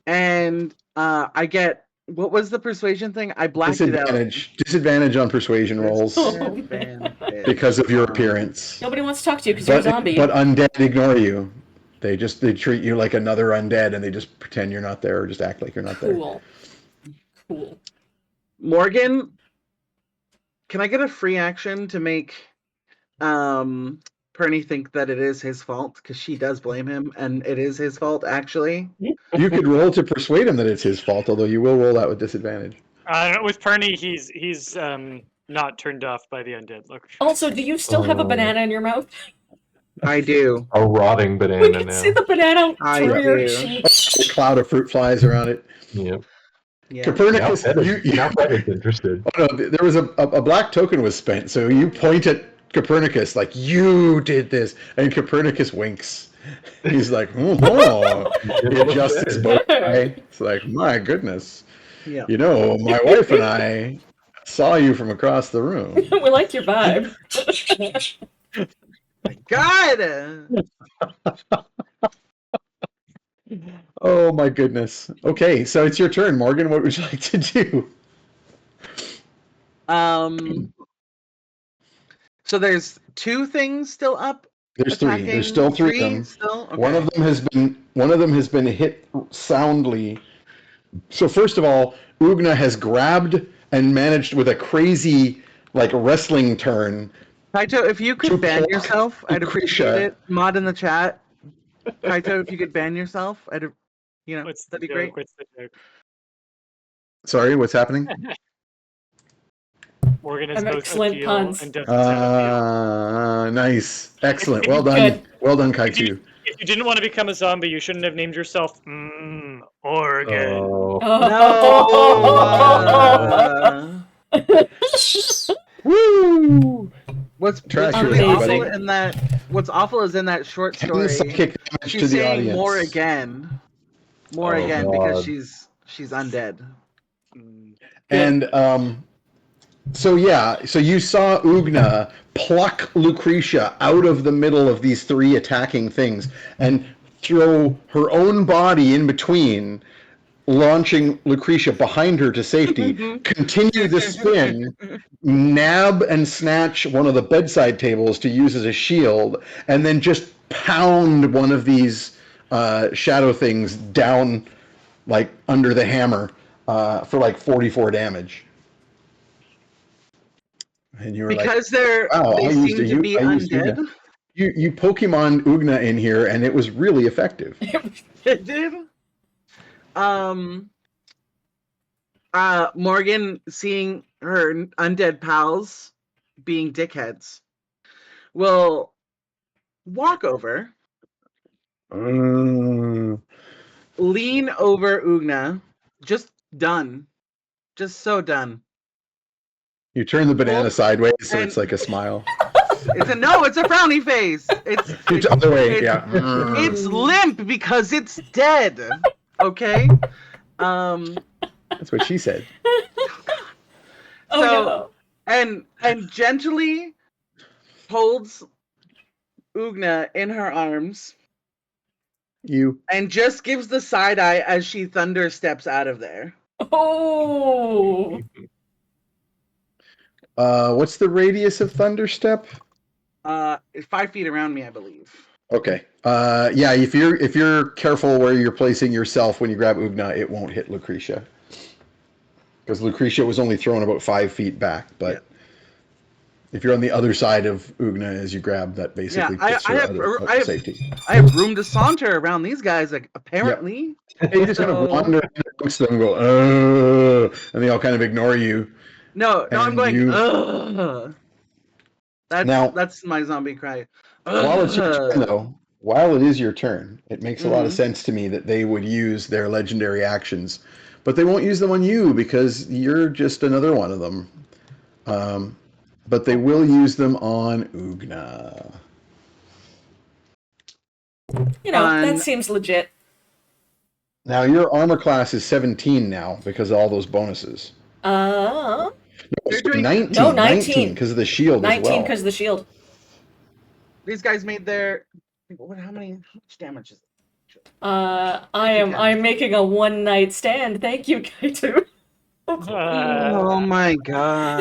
And I get, what was the persuasion thing? I blacked it out. Disadvantage on persuasion rolls Oh, man. because of your appearance. Nobody wants to talk to you because you're a zombie. But undead ignore you. They treat you like another undead, and they just pretend you're not there, or just act like you're not there. Cool. Morgan, can I get a free action to make Perny think that it is his fault? Because she does blame him, and it is his fault, actually. You could roll to persuade him that it's his fault, although you will roll that with disadvantage. I don't know. With Perny, he's not turned off by the undead look. Also, do you still have a banana in your mouth? I do. A rotting We banana can now. see the banana I through your do. cheek. A cloud of fruit flies around it. Yep. Yeah. Copernicus, Now that is interested. Oh, no, there was a black token was spent, so you point at Copernicus like, you did this, and Copernicus winks. He's like, oh, he adjusts his bow tie. It's like, my goodness. Yeah. You know, my wife and I saw you from across the room. We like your vibe. God! Oh my goodness. Okay, so it's your turn, Morgan. What would you like to do? So there's two things still up. There's three. There's still three of them. Still? Okay. One of them has been hit soundly. So first of all, Oogna has grabbed and managed with a crazy like wrestling turn. Kaito, if you To could ban block yourself, I'd appreciate Lucretia. it. Mod in the chat. Kaito, if you could ban yourself, that'd be the great. joke? What's the joke? Sorry, what's happening? Morgan is I'm both excellent appeal puns. and doesn't have appeal. Nice. Excellent. Well done. Good. Well done, Kaiju. If you didn't want to become a zombie, you shouldn't have named yourself Oregon. Oh. No. Woo! What's Trash really your awful buddy. in that? What's awful is in that short story. Psychic damage to She's the saying audience. more again, Oh, again God. because she's undead. And so you saw Oogna pluck Lucretia out of the middle of these three attacking things and throw her own body in between, launching Lucretia behind her to safety, continue the spin, nab and snatch one of the bedside tables to use as a shield, and then just pound one of these shadow things down like under the hammer for like 44 damage. And you were Because like, wow, they seem to be I used undead. Oogna. You Pokemon Oogna in here, and it was really effective. It did. Morgan, seeing her undead pals being dickheads, will walk over, lean over Oogna, just done. Just so done. You turn the banana sideways so and- it's like a smile. It's a frowny face. It's The other way, yeah. It's limp because it's dead. Okay? That's what she said. Oh no. and gently holds Oogna in her arms You. and just gives the side eye as she thunder steps out of there. Oh. What's the radius of Thunderstep? 5 feet around me, I believe. Okay. Yeah, if you're careful where you're placing yourself when you grab Oogna, it won't hit Lucretia. Because Lucretia was only thrown about 5 feet back, but if you're on the other side of Oogna as you grab, that basically puts her out of safety. I have room to saunter around these guys, like, apparently. And you just kind of wander amongst them and go, and they all kind of ignore you. No, I'm going, ugh. That's my zombie cry. While it's your turn, though, while it is your turn, it makes a lot of sense to me that they would use their legendary actions, but they won't use them on you because you're just another one of them. But they will use them on Oogna. That seems legit. Now, your armor class is 17 now because of all those bonuses. No, 19 because of the shield 19 as well. because of the shield. These guys made their... How much damage is it? I'm making a one night stand. Thank you, Kaito. Oh my god.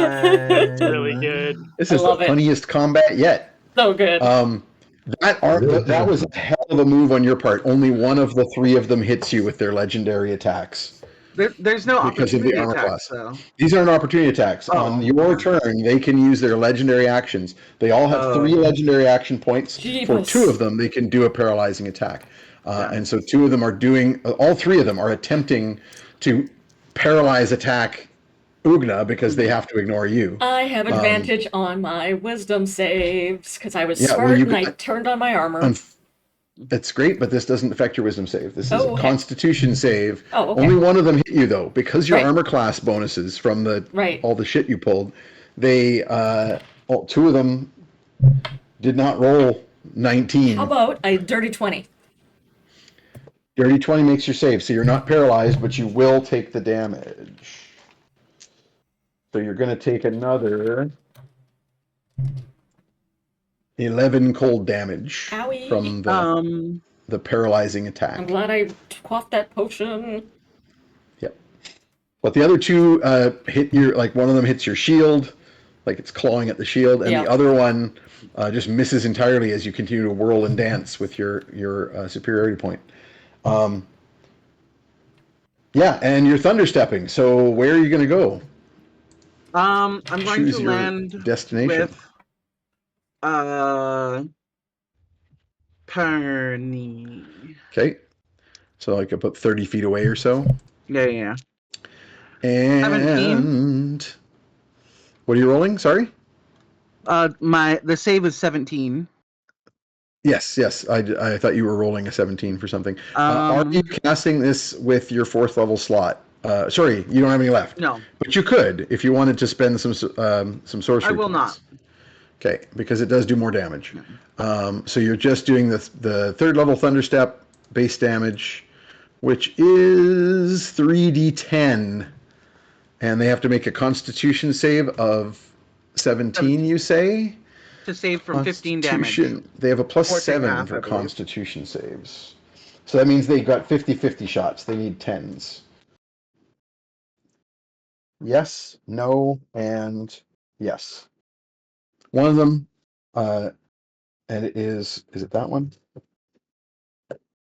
It's really good. This is the funniest combat yet. So good. That was a hell of a move on your part. Only one of the three of them hits you with their legendary attacks. There's no because of the armor attacks, class. though. These aren't opportunity attacks. On your turn, they can use their legendary actions. They all have 3 legendary action points. Jeebus. For 2 of them, they can do a paralyzing attack. And so 2 of them are doing, all 3 of them are attempting to paralyze attack Oogna because they have to ignore you. I have advantage on my wisdom saves because I was smart and I turned on my armor. That's great, but this doesn't affect your wisdom save. This is a constitution save. Oh, okay. Only one of them hit you, though. Because your armor class bonuses from all the shit you pulled, they 2 of them did not roll 19. How about a dirty 20? Dirty 20 makes your save, so you're not paralyzed, but you will take the damage. So you're going to take another 11 cold damage from the paralyzing attack. I'm glad I quaffed that potion. Yep. But the other 2 hit your, like one of them hits your shield, like it's clawing at the shield, and the other one just misses entirely as you continue to whirl and dance with your superiority point. Yeah, and you're thunderstepping. So where are you going to go? I'm going to land destination with Perny. Okay. So like about 30 feet away or so. Yeah. And 17. What are you rolling? Sorry? The save is 17. Yes. I thought you were rolling a 17 for something. Are you casting this with your 4th level slot? Sorry, you don't have any left. No. But you could if you wanted to spend some sorcery. I will points. not. Okay, because it does do more damage. So you're just doing the 3rd level Thunderstep base damage, which is 3d10, and they have to make a Constitution save of 17. You say to save from 15 damage. They have a +7 for Constitution saves, so that means they got 50-50 shots. They need 10s. Yes, no, and yes. One of them, and it is it that one?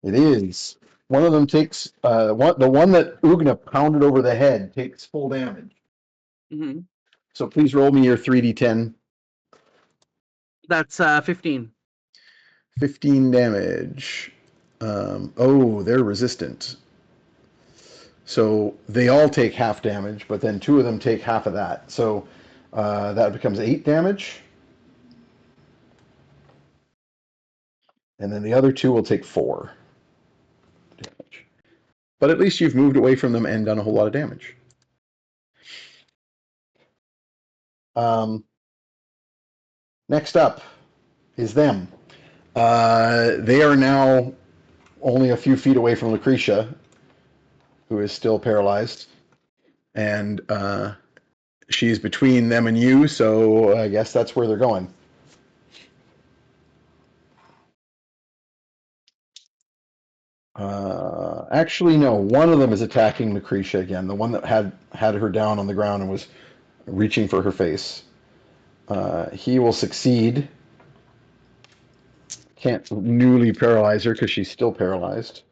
It is. One of them takes, the one that Oogna pounded over the head takes full damage. Mm-hmm. So please roll me your 3d10. That's 15. 15 damage. They're resistant. So they all take half damage, but then 2 of them take half of that. So that becomes 8 damage. And then the other 2 will take 4 damage. But at least you've moved away from them and done a whole lot of damage. Next up is them. They are now only a few feet away from Lucretia, who is still paralyzed. And she's between them and you, so I guess that's where they're going. Actually, no. One of them is attacking Lucretia again. The one that had her down on the ground and was reaching for her face. He will succeed. Can't newly paralyze her because she's still paralyzed,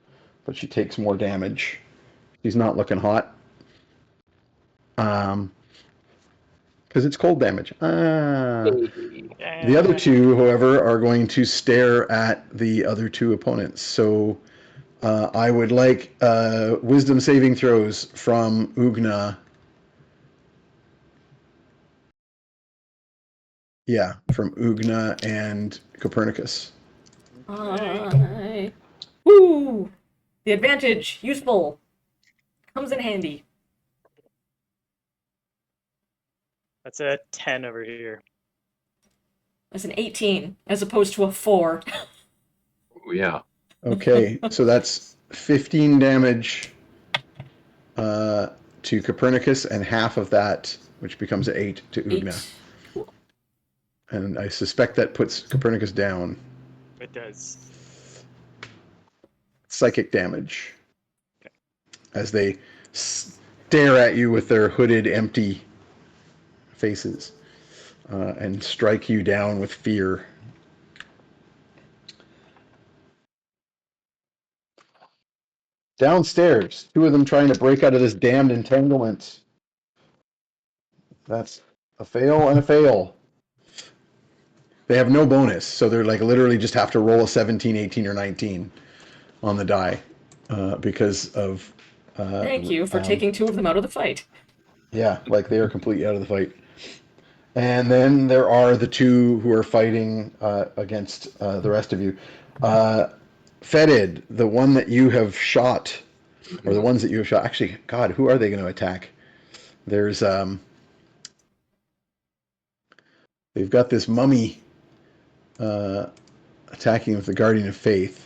but she takes more damage. She's not looking hot. Because it's cold damage. The other 2, however, are going to stare at the other 2 opponents. So I would like wisdom saving throws from Oogna. Yeah, from Oogna and Copernicus. Woo! The advantage, useful. Comes in handy. That's a 10 over here. That's an 18, as opposed to a 4. Oh, yeah. Okay, so that's 15 damage to Copernicus, and half of that, which becomes 8, to Oogna. 8. And I suspect that puts Copernicus down. It does. Psychic damage. As they stare at you with their hooded, empty faces and strike you down with fear. Downstairs, 2 of them trying to break out of this damned entanglement. That's a fail and a fail. They have no bonus, so they're like literally just have to roll a 17, 18, or 19 on the die because of... Thank you for taking 2 of them out of the fight. Yeah, like they are completely out of the fight. And then there are the 2 who are fighting against the rest of you. Fetid, the one that you have shot, or the ones that you have shot. Actually, God, who are they going to attack? There's they've got this mummy attacking with the Guardian of Faith.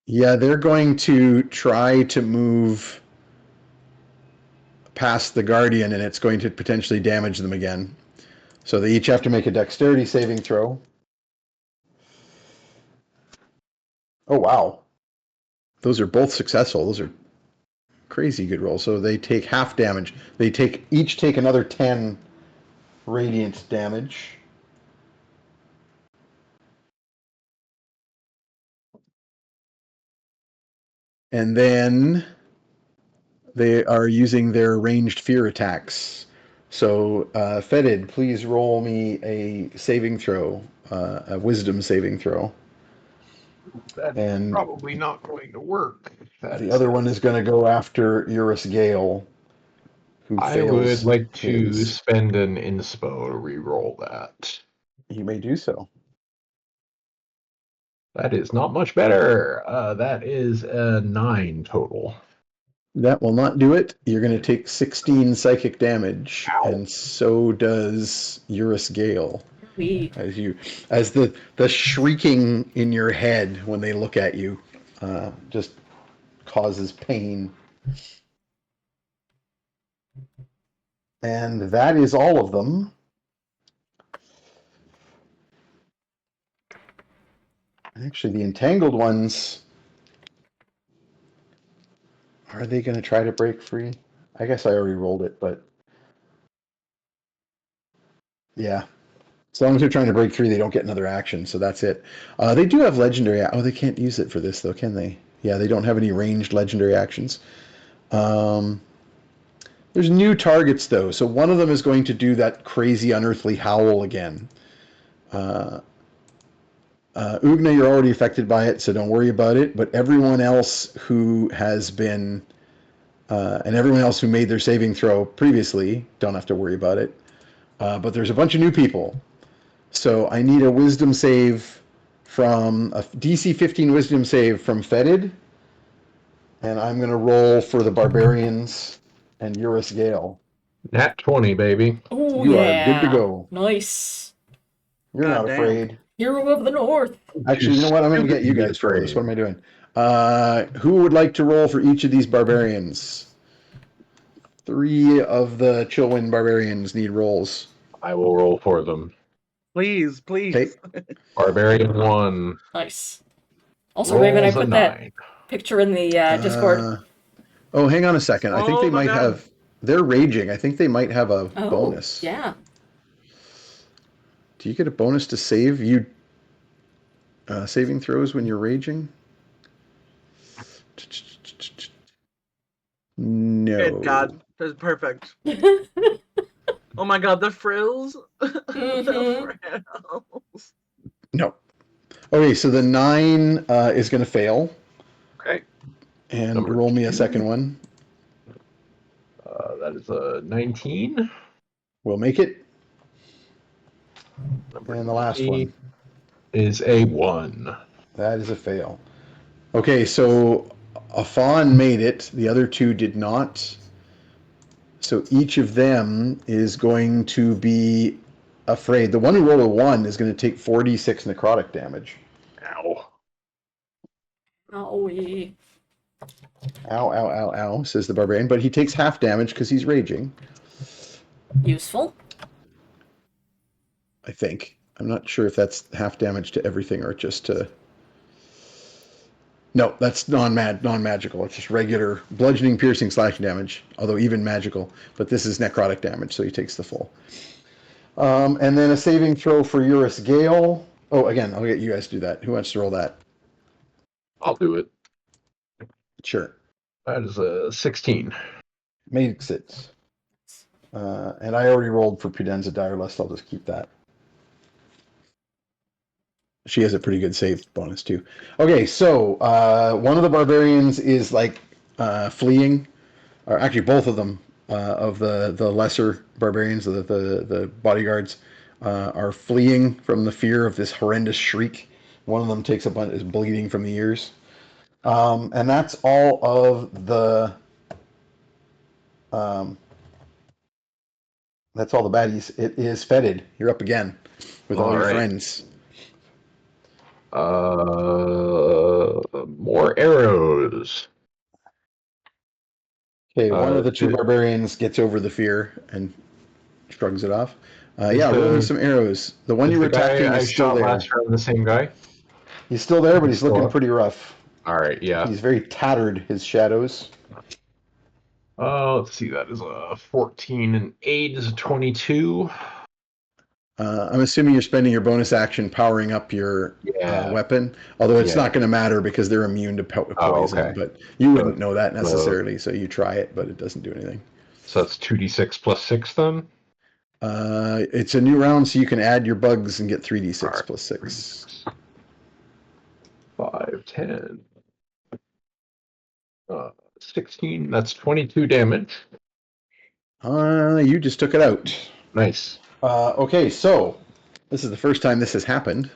Yeah, they're going to try to move past the Guardian, and it's going to potentially damage them again. So they each have to make a dexterity saving throw. Oh, wow. Those are both successful. Those are crazy good rolls. So they take half damage. They each take another 10 radiant damage. And then they are using their ranged fear attacks. So, Fetid, please roll me a saving throw, a wisdom saving throw. That's And probably not going to work. The other one is going to go after Eurus Gale, who I fails would like to his. spend an inspo to re-roll that. You may do so. That is not much better. That is a 9 total. That will not do it. You're going to take 16 psychic damage, Ow. and so does Eurus Gale. As the shrieking in your head when they look at you just causes pain. And that is all of them. Actually, the entangled ones, are they going to try to break free? I guess I already rolled it, but yeah. As long as they're trying to break free, they don't get another action, so that's it. They do have legendary... Oh, they can't use it for this, though, can they? Yeah, they don't have any ranged legendary actions. There's new targets, though. So one of them is going to do that crazy unearthly howl again. Oogna, you're already affected by it, so don't worry about it. But everyone else who has been, and everyone else who made their saving throw previously, don't have to worry about it. But there's a bunch of new people. So I need a wisdom save from, a DC 15 wisdom save from Fetid. And I'm going to roll for the Barbarians and Eurus Gale. Nat 20, baby. Oh, You yeah. are good to go. Nice. You're God not damn. afraid. Hero of the North. Actually, you know what? I'm going to get you guys for this. What am I doing? Who would like to roll for each of these barbarians? 3 of the Chillwind barbarians need rolls. I will roll for them. Please, please. Okay. Barbarian 1. Nice. Also, Raven, I Rolls a put that 9. picture in the Discord. Oh, hang on a second. I think Oh they my might God. have. They're raging. I think they might have a Oh, bonus. yeah. Do you get a bonus to save you saving throws when you're raging? No. Good God. That's perfect. Oh my God, the frills. Mhm. The frills. No. Okay, so the 9 is going to fail. Okay. And Number roll me a 2. second one. That is a 19. We'll make it. Number And the last 3 one. is a 1. That is a fail. Okay, so a fawn made it. The other 2 did not. So each of them is going to be afraid. The one who rolled a 1 is going to take 46 necrotic damage. Ow. Owie. Ow, ow, ow, ow, says the barbarian. But he takes half damage because he's raging, Useful. I think. I'm not sure if that's half damage to everything or just to... No, that's non-magical. It's just regular bludgeoning, piercing, slashing damage, although even magical. But this is necrotic damage, so he takes the full. And then a saving throw for Eurus Gale. Oh, again, I'll get you guys to do that. Who wants to roll that? I'll do it. Sure. That is a 16. Makes it. And I already rolled for Pudenza Direlust. I'll just keep that. She has a pretty good save bonus too. Okay, so one of the barbarians is like fleeing, or actually both of them of the lesser barbarians, the bodyguards, are fleeing from the fear of this horrendous shriek. One of them takes a bunch, is bleeding from the ears, and that's all of the. That's all the baddies. It is Fetid. You're up again with all your right. friends. More arrows. Okay, one of the 2 did- barbarians gets over the fear and shrugs it off. Is Yeah, roll me the- some arrows. The one Is you were the guy attacking I is still shot there. last round the same guy? He's still there, but he's Still looking up? pretty rough. All right, yeah. He's very tattered, his shadows. Let's see. That is a 14 and 8 is a 22. I'm assuming you're spending your bonus action powering up your Yeah. weapon, although it's Yeah. not going to matter because they're immune to poison. okay. But you wouldn't know that necessarily, so you try it, but it doesn't do anything. So that's 2d6 plus 6 then? It's a new round, so you can add your bugs and get 3d6 All right. plus 6. 5, 10. 16. That's 22 damage. You just took it out. Nice. Okay, so this is the first time this has happened.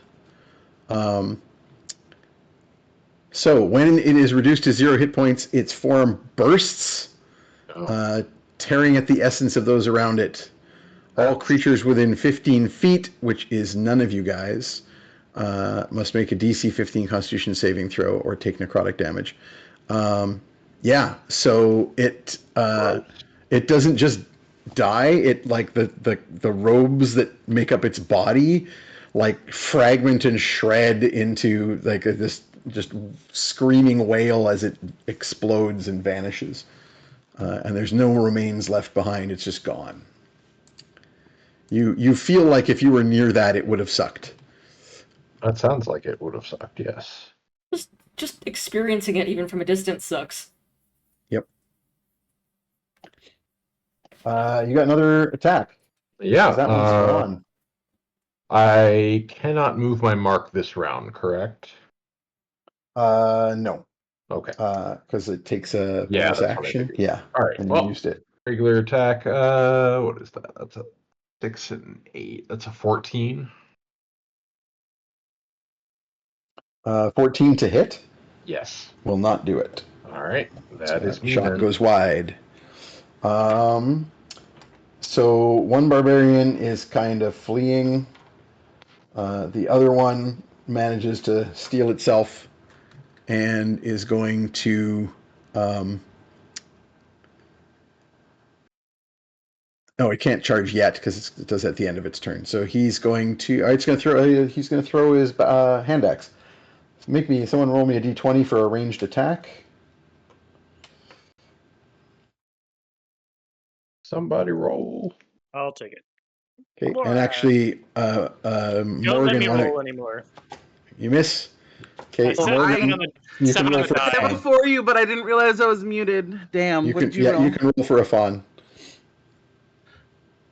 So when it is reduced to 0 hit points, its form bursts, tearing at the essence of those around it. All creatures within 15 feet, which is none of you guys, must make a DC 15 Constitution saving throw or take necrotic damage. Yeah, so it doesn't just die. It like the robes that make up its body like fragment and shred into like this just screaming wail as it explodes and vanishes. And there's no remains left behind. It's just gone. You feel like if you were near that, it would have sucked. That sounds like it would have sucked, yes. Just experiencing it even from a distance sucks. Yep. You got another attack. Yeah. That one's gone. I cannot move my mark this round, correct? No. Okay. Because it takes a Yeah, bonus that's what I action. figured. Yeah. All right. And Well, you used it. regular attack. What is that? That's a 6 and 8. That's a 14. 14 to hit Yes. will not do it. All right. That is me shot then. goes wide. So one barbarian is kind of fleeing. The other one manages to steal itself and is going to. No, it can't charge yet because it does at the end of its turn. So he's going to. It's going to throw. He's going to throw his hand axe. Someone roll me a d20 for a ranged attack. Somebody roll. I'll take it. Okay, Come and on. actually, Don't let Morgan, me roll anymore. you miss. Okay, I said Morgan, seven on the you seven can on roll the for a die. fawn. Before you, but I didn't realize I was muted. Damn. You What can, did you roll? you can roll for a fawn.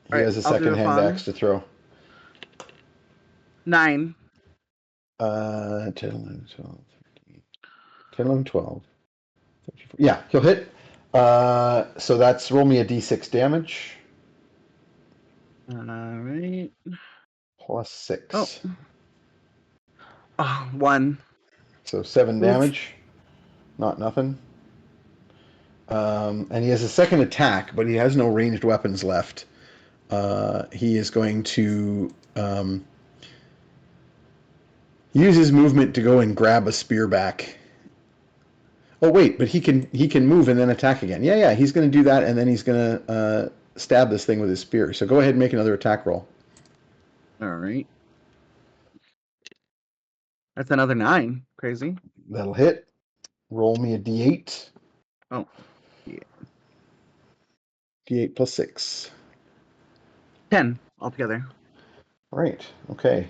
He Alright, has a I'll do second a hand fawn. axe to throw. 9. 10, 11, 12, 13, 10, 11, 12. 13, 14. Yeah, he'll hit. So that's roll me a d6 damage Alright. plus 6. Oh. Oh, 1. So 7 Oof. damage. Not nothing. And he has a second attack, but he has no ranged weapons left. He is going to use his movement to go and grab a spear back. Oh wait, but he can move and then attack again. Yeah, he's going to do that, and then he's going to stab this thing with his spear. So go ahead and make another attack roll. Alright. That's another 9. Crazy. That'll hit. Roll me a d8. Oh. Yeah. D8 plus 6. 10 altogether. All right. Okay.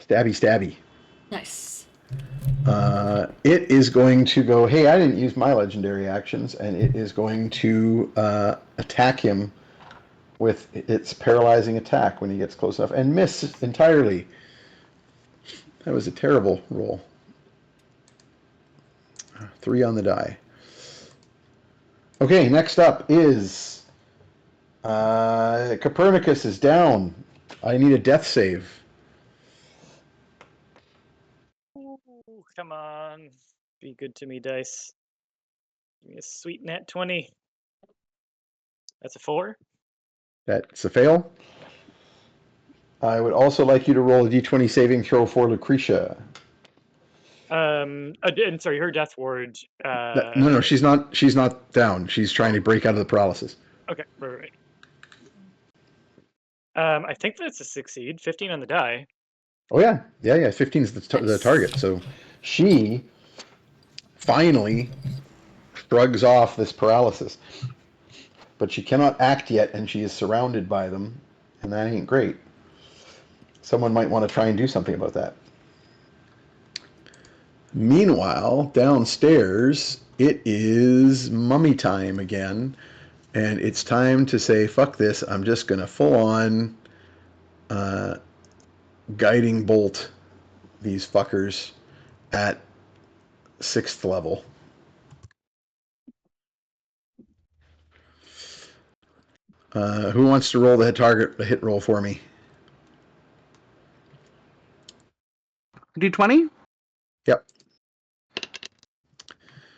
Stabby. Nice. It is going to go, hey, I didn't use my legendary actions, and it is going to attack him with its paralyzing attack when he gets close enough and miss entirely. That was a terrible roll. 3 on the die. Okay, next up is Copernicus is down. I need a death save. Ooh, come on. Be good to me, dice. Give me a sweet nat 20. That's a 4. That's a fail. I would also like you to roll a d20 saving throw for Lucretia. And sorry, her death ward. No, she's not. She's not down. She's trying to break out of the paralysis. Okay, right. I think that's a succeed. 15 on the die. Oh yeah. 15 is the target. So she finally shrugs off this paralysis, but she cannot act yet, and she is surrounded by them, and that ain't great. Someone might want to try and do something about that. Meanwhile, downstairs, it is mummy time again, and it's time to say, fuck this, I'm just going to full on guiding bolt these fuckers at 6th level. Who wants to roll the hit roll for me? D20? Yep.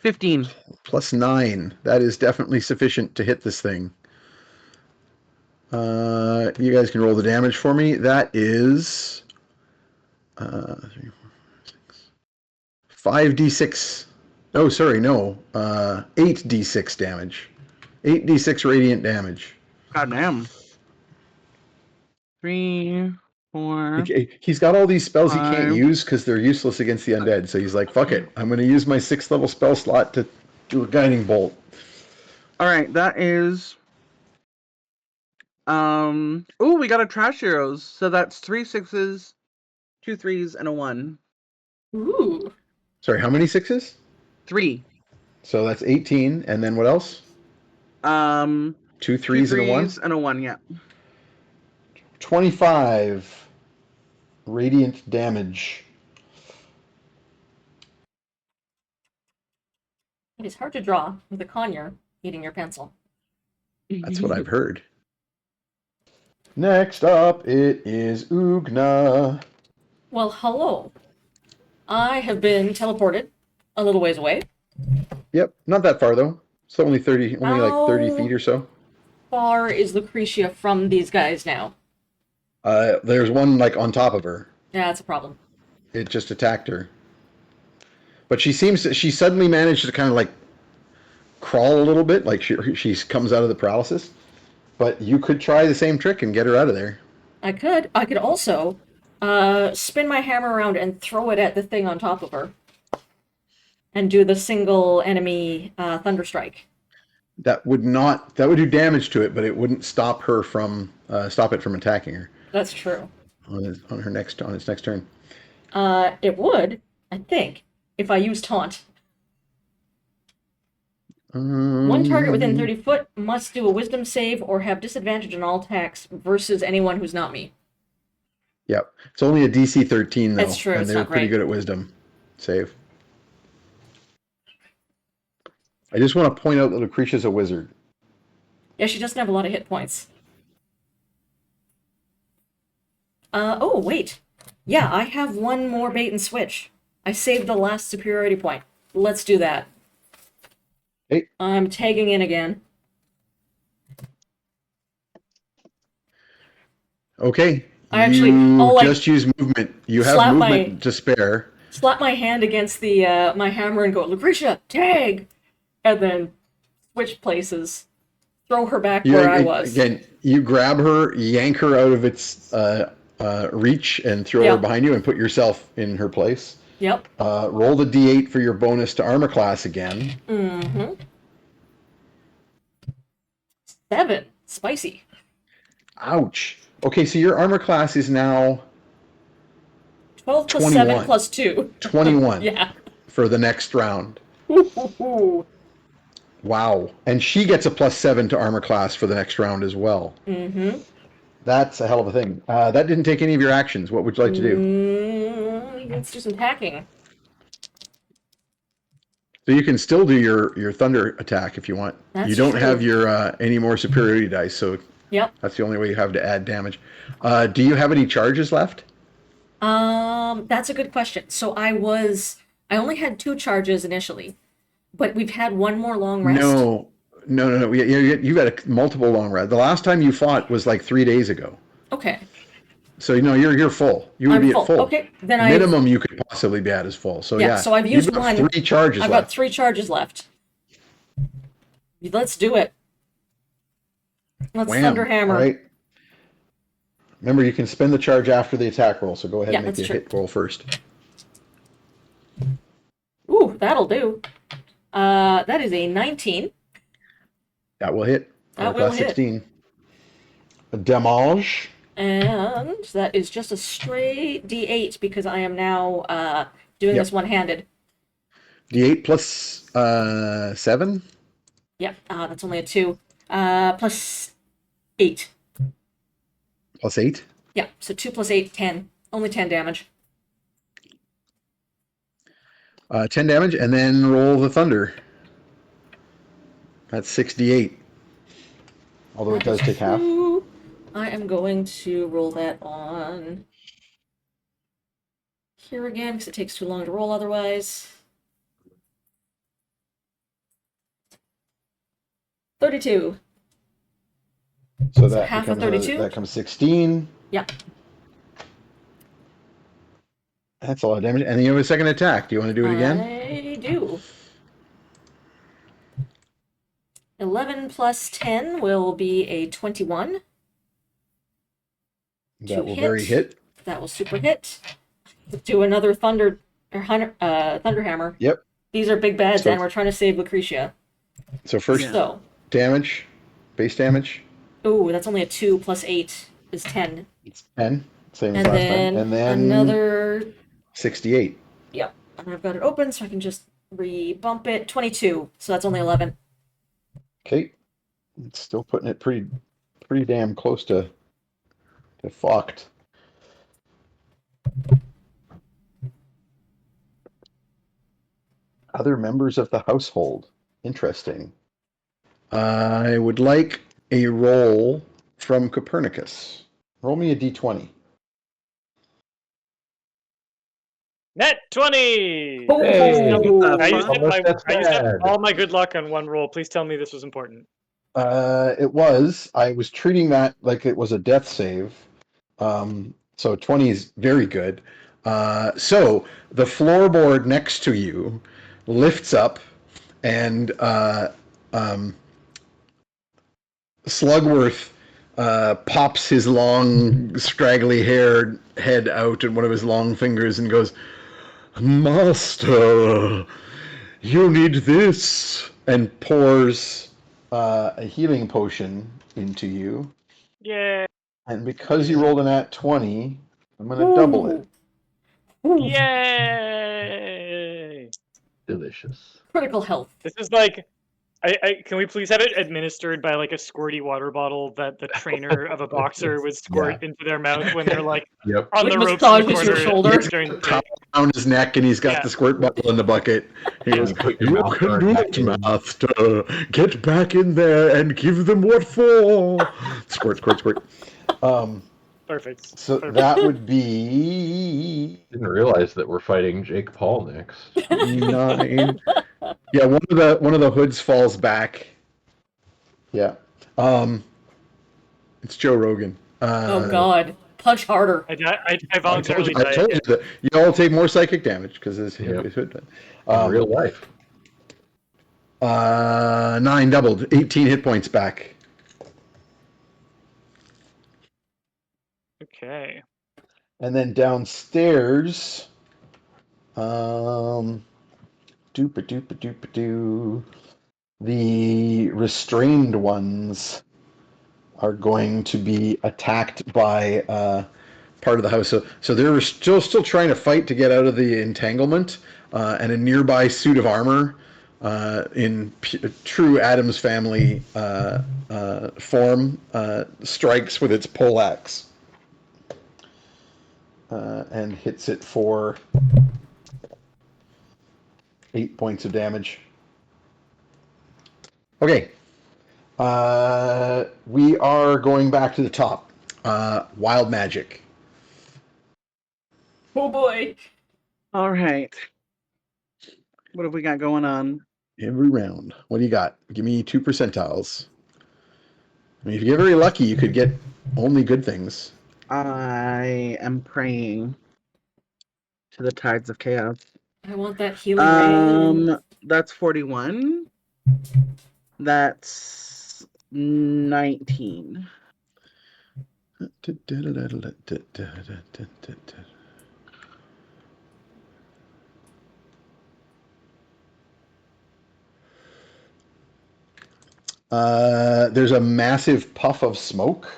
15. Plus 9. That is definitely sufficient to hit this thing. You guys can roll the damage for me. That is 5d6. Oh, sorry, no. 8d6 damage. 8d6 radiant damage. God damn. 3, 4. He's got all these spells he can't 5. use because they're useless against the undead. So he's like, fuck it. I'm going to use my 6th level spell slot to do a guiding bolt. Alright, that is. Oh, we got a trash heroes. So that's 3 6s, 2 3s, and a 1. Ooh. Sorry, how many 6s? 3. So that's 18. And then what else? 2 2 3s and a 1? and a 1, yeah. 25. radiant damage. It is hard to draw with a conure eating your pencil. That's what I've heard. Next up, it is Oogna. Well, hello. I have been teleported a little ways away. Yep, not that far though. It's only like 30 How feet or so. far is Lucretia from these guys now? There's one like on top of her. Yeah, that's a problem. It just attacked her. But she suddenly managed to kind of like crawl a little bit, like she comes out of the paralysis. But you could try the same trick and get her out of there. I could. I could also spin my hammer around and throw it at the thing on top of her. And do the single enemy thunder strike. That would do damage to it, but it wouldn't stop it from attacking her. That's true. On its next turn. It would, I think, if I use taunt. One target within 30 foot must do a wisdom save or have disadvantage on all attacks versus anyone who's not me. Yep. It's only a DC 13 though. That's true. And It's they're not pretty great. good at wisdom save. I just want to point out that Lucretia's a wizard. Yeah, she doesn't have a lot of hit points. Oh, wait. Yeah, I have one more bait and switch. I saved the last superiority point. Let's do that. Hey. I'm tagging in again. Okay. I'll, like, just use movement. You have slap movement to spare. Slap my hand against the my hammer and go, Lucretia, tag! And then switch places. Throw her back where I was. Again, you grab her, yank her out of its reach, and throw her behind you and put yourself in her place. Yep. Roll the D8 for your bonus to armor class again. Mm-hmm. 7. Spicy. Ouch. Okay, so your armor class is now 12 plus 21. 7 plus 2. 21 Yeah. for the next round. Ooh. Wow. And she gets a +7 to armor class for the next round as well. Mm-hmm. That's a hell of a thing. That didn't take any of your actions. What would you like to do? Let's do some hacking. So you can still do your thunder attack if you want. That's you don't true. have your any more superiority dice, so Yep. that's the only way you have to add damage. Do you have any charges left? That's a good question. So I only had 2 charges initially, but we've had one more long rest. No. You've had multiple long rest. The last time you fought was like 3 days ago. Okay. So you're full. You would I'm be full. at full. Okay, then Minimum you could possibly be at is full. So yeah. So I've used you've got one. 3 charges I've left. got 3 charges left. Let's do it. Let's Wham. thunder hammer. All right. Remember, you can spend the charge after the attack roll, so go ahead Yeah, and make that's the true. hit roll first. Ooh, that'll do. That is a 19. That will hit. That Armor will class hit. 16. A damage. And that is just a straight D8 because I am now doing Yep. this one-handed. D8 plus 7. Yep, that's only a 2. Plus 8. Plus 8. Yeah, so 2 plus 8, 10. Only 10 damage. 10 damage, and then roll the thunder. That's 6d8. Although it does take half. Ooh, I am going to roll that on here again because it takes too long to roll otherwise. 32. So that half of becomes 32? that comes 16. Yeah. That's a lot of damage. And then you have a second attack. Do you want to do it again? I do. 11 plus 10 will be a 21. That will very hit. That will super hit. Do another thunder hammer. Yep. These are big bads, So- and we're trying to save Lucretia. So first Yeah. So, damage, base damage, ooh, that's only a 2 plus 8 is 10. it's 10. Same as And last time. then, And then another. 68. Yep. And I've got it open, so I can just re-bump it. 22. So that's only 11. Okay. It's still putting it pretty damn close to fucked. Other members of the household. Interesting. I would like a roll from Copernicus. Roll me a d20. Net 20! Oh, Hey. I used, Almost that's I used up bad. all my good luck on one roll. Please tell me this was important. It was. I was treating that like it was a death save. So 20 is very good. So the floorboard next to you lifts up, and Slugworth pops his long, scraggly haired head out in one of his long fingers and goes, "Master, you need this," and pours a healing potion into you. Yay! And because you rolled an at 20, I'm going to double it. Yay! Delicious. Critical health. This is like, can we please have it administered by like a squirty water bottle that the trainer of a boxer would squirt into their mouth when they're like Yep. on Like the ropes in the massages your corner shoulder. during the Top break. around his neck, and he's got Yeah. the squirt bottle in the bucket. He goes, You put your "You mouth can guard do back it, in." master. Get back in there and give them what for." Squirt, squirt, squirt. Perfect. So Perfect. that would be Didn't realize that we're fighting Jake Paul next. 9. Yeah, one of the hoods falls back. Yeah. It's Joe Rogan. Oh God, punch harder. I I voluntarily told you died. that you all take more psychic damage because his Yep. hood. In real life. 9 doubled, 18 hit points back. Okay. And then downstairs, doopa doopa doopa doo. The restrained ones are going to be attacked by part of the house. So they're still trying to fight to get out of the entanglement. And a nearby suit of armor, in true Addams Family form, strikes with its poleaxe. And hits it for 8 points of damage. Okay. We are going back to the top. Wild magic. Oh boy. All right. What have we got going on? Every round. What do you got? Give me 2 percentiles. I mean, if you get very lucky, you could get only good things. I am praying to the tides of chaos. I want that healing rain. That's 41. That's 19. There's a massive puff of smoke,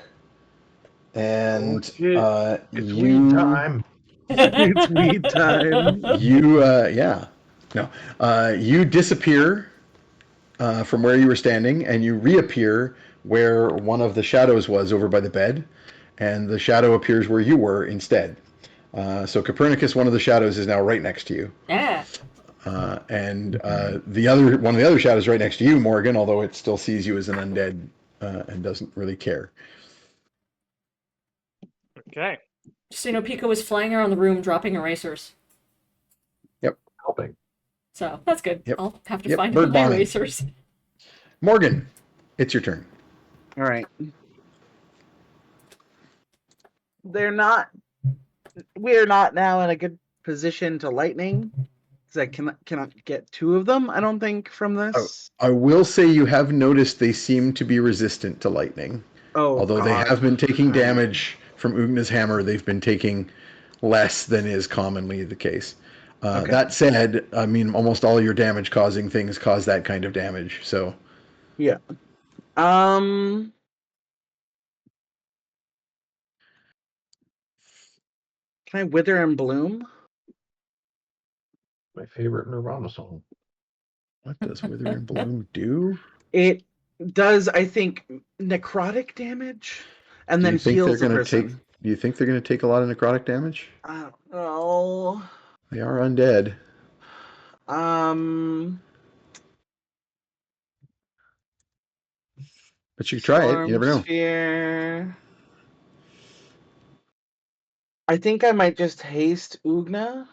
and It's you weed time. It's weed time. you disappear from where you were standing, and you reappear where one of the shadows was over by the bed, and the shadow appears where you were instead. So Copernicus, one of the shadows, is now right next to you. Yeah. And the other one of the other shadows right next to you, Morgan, although it still sees you as an undead and doesn't really care. Okay. Just so you know, Pico was flying around the room dropping erasers. Helping. So that's good. Yep. I'll have to Yep, find bird my bombing. erasers. Morgan, it's your turn. All right. We're not now in a good position to lightning. Because I cannot get 2 of them, I don't think, from this. I will say you have noticed they seem to be resistant to lightning. Oh, Although God. they have been taking damage from Oogna's hammer, they've been taking less than is commonly the case. Okay. That said, I mean, almost all your damage-causing things cause that kind of damage. So, Yeah. Can I wither and bloom? My favorite Nirvana song. what does Wither and Bloom do? It does, I think, necrotic damage, and Do then you think they're heals a going to person. take? Do you think they're going to take a lot of necrotic damage? I don't know. They are undead. But you could try it. You never know. Sphere. I think I might just haste Oogna.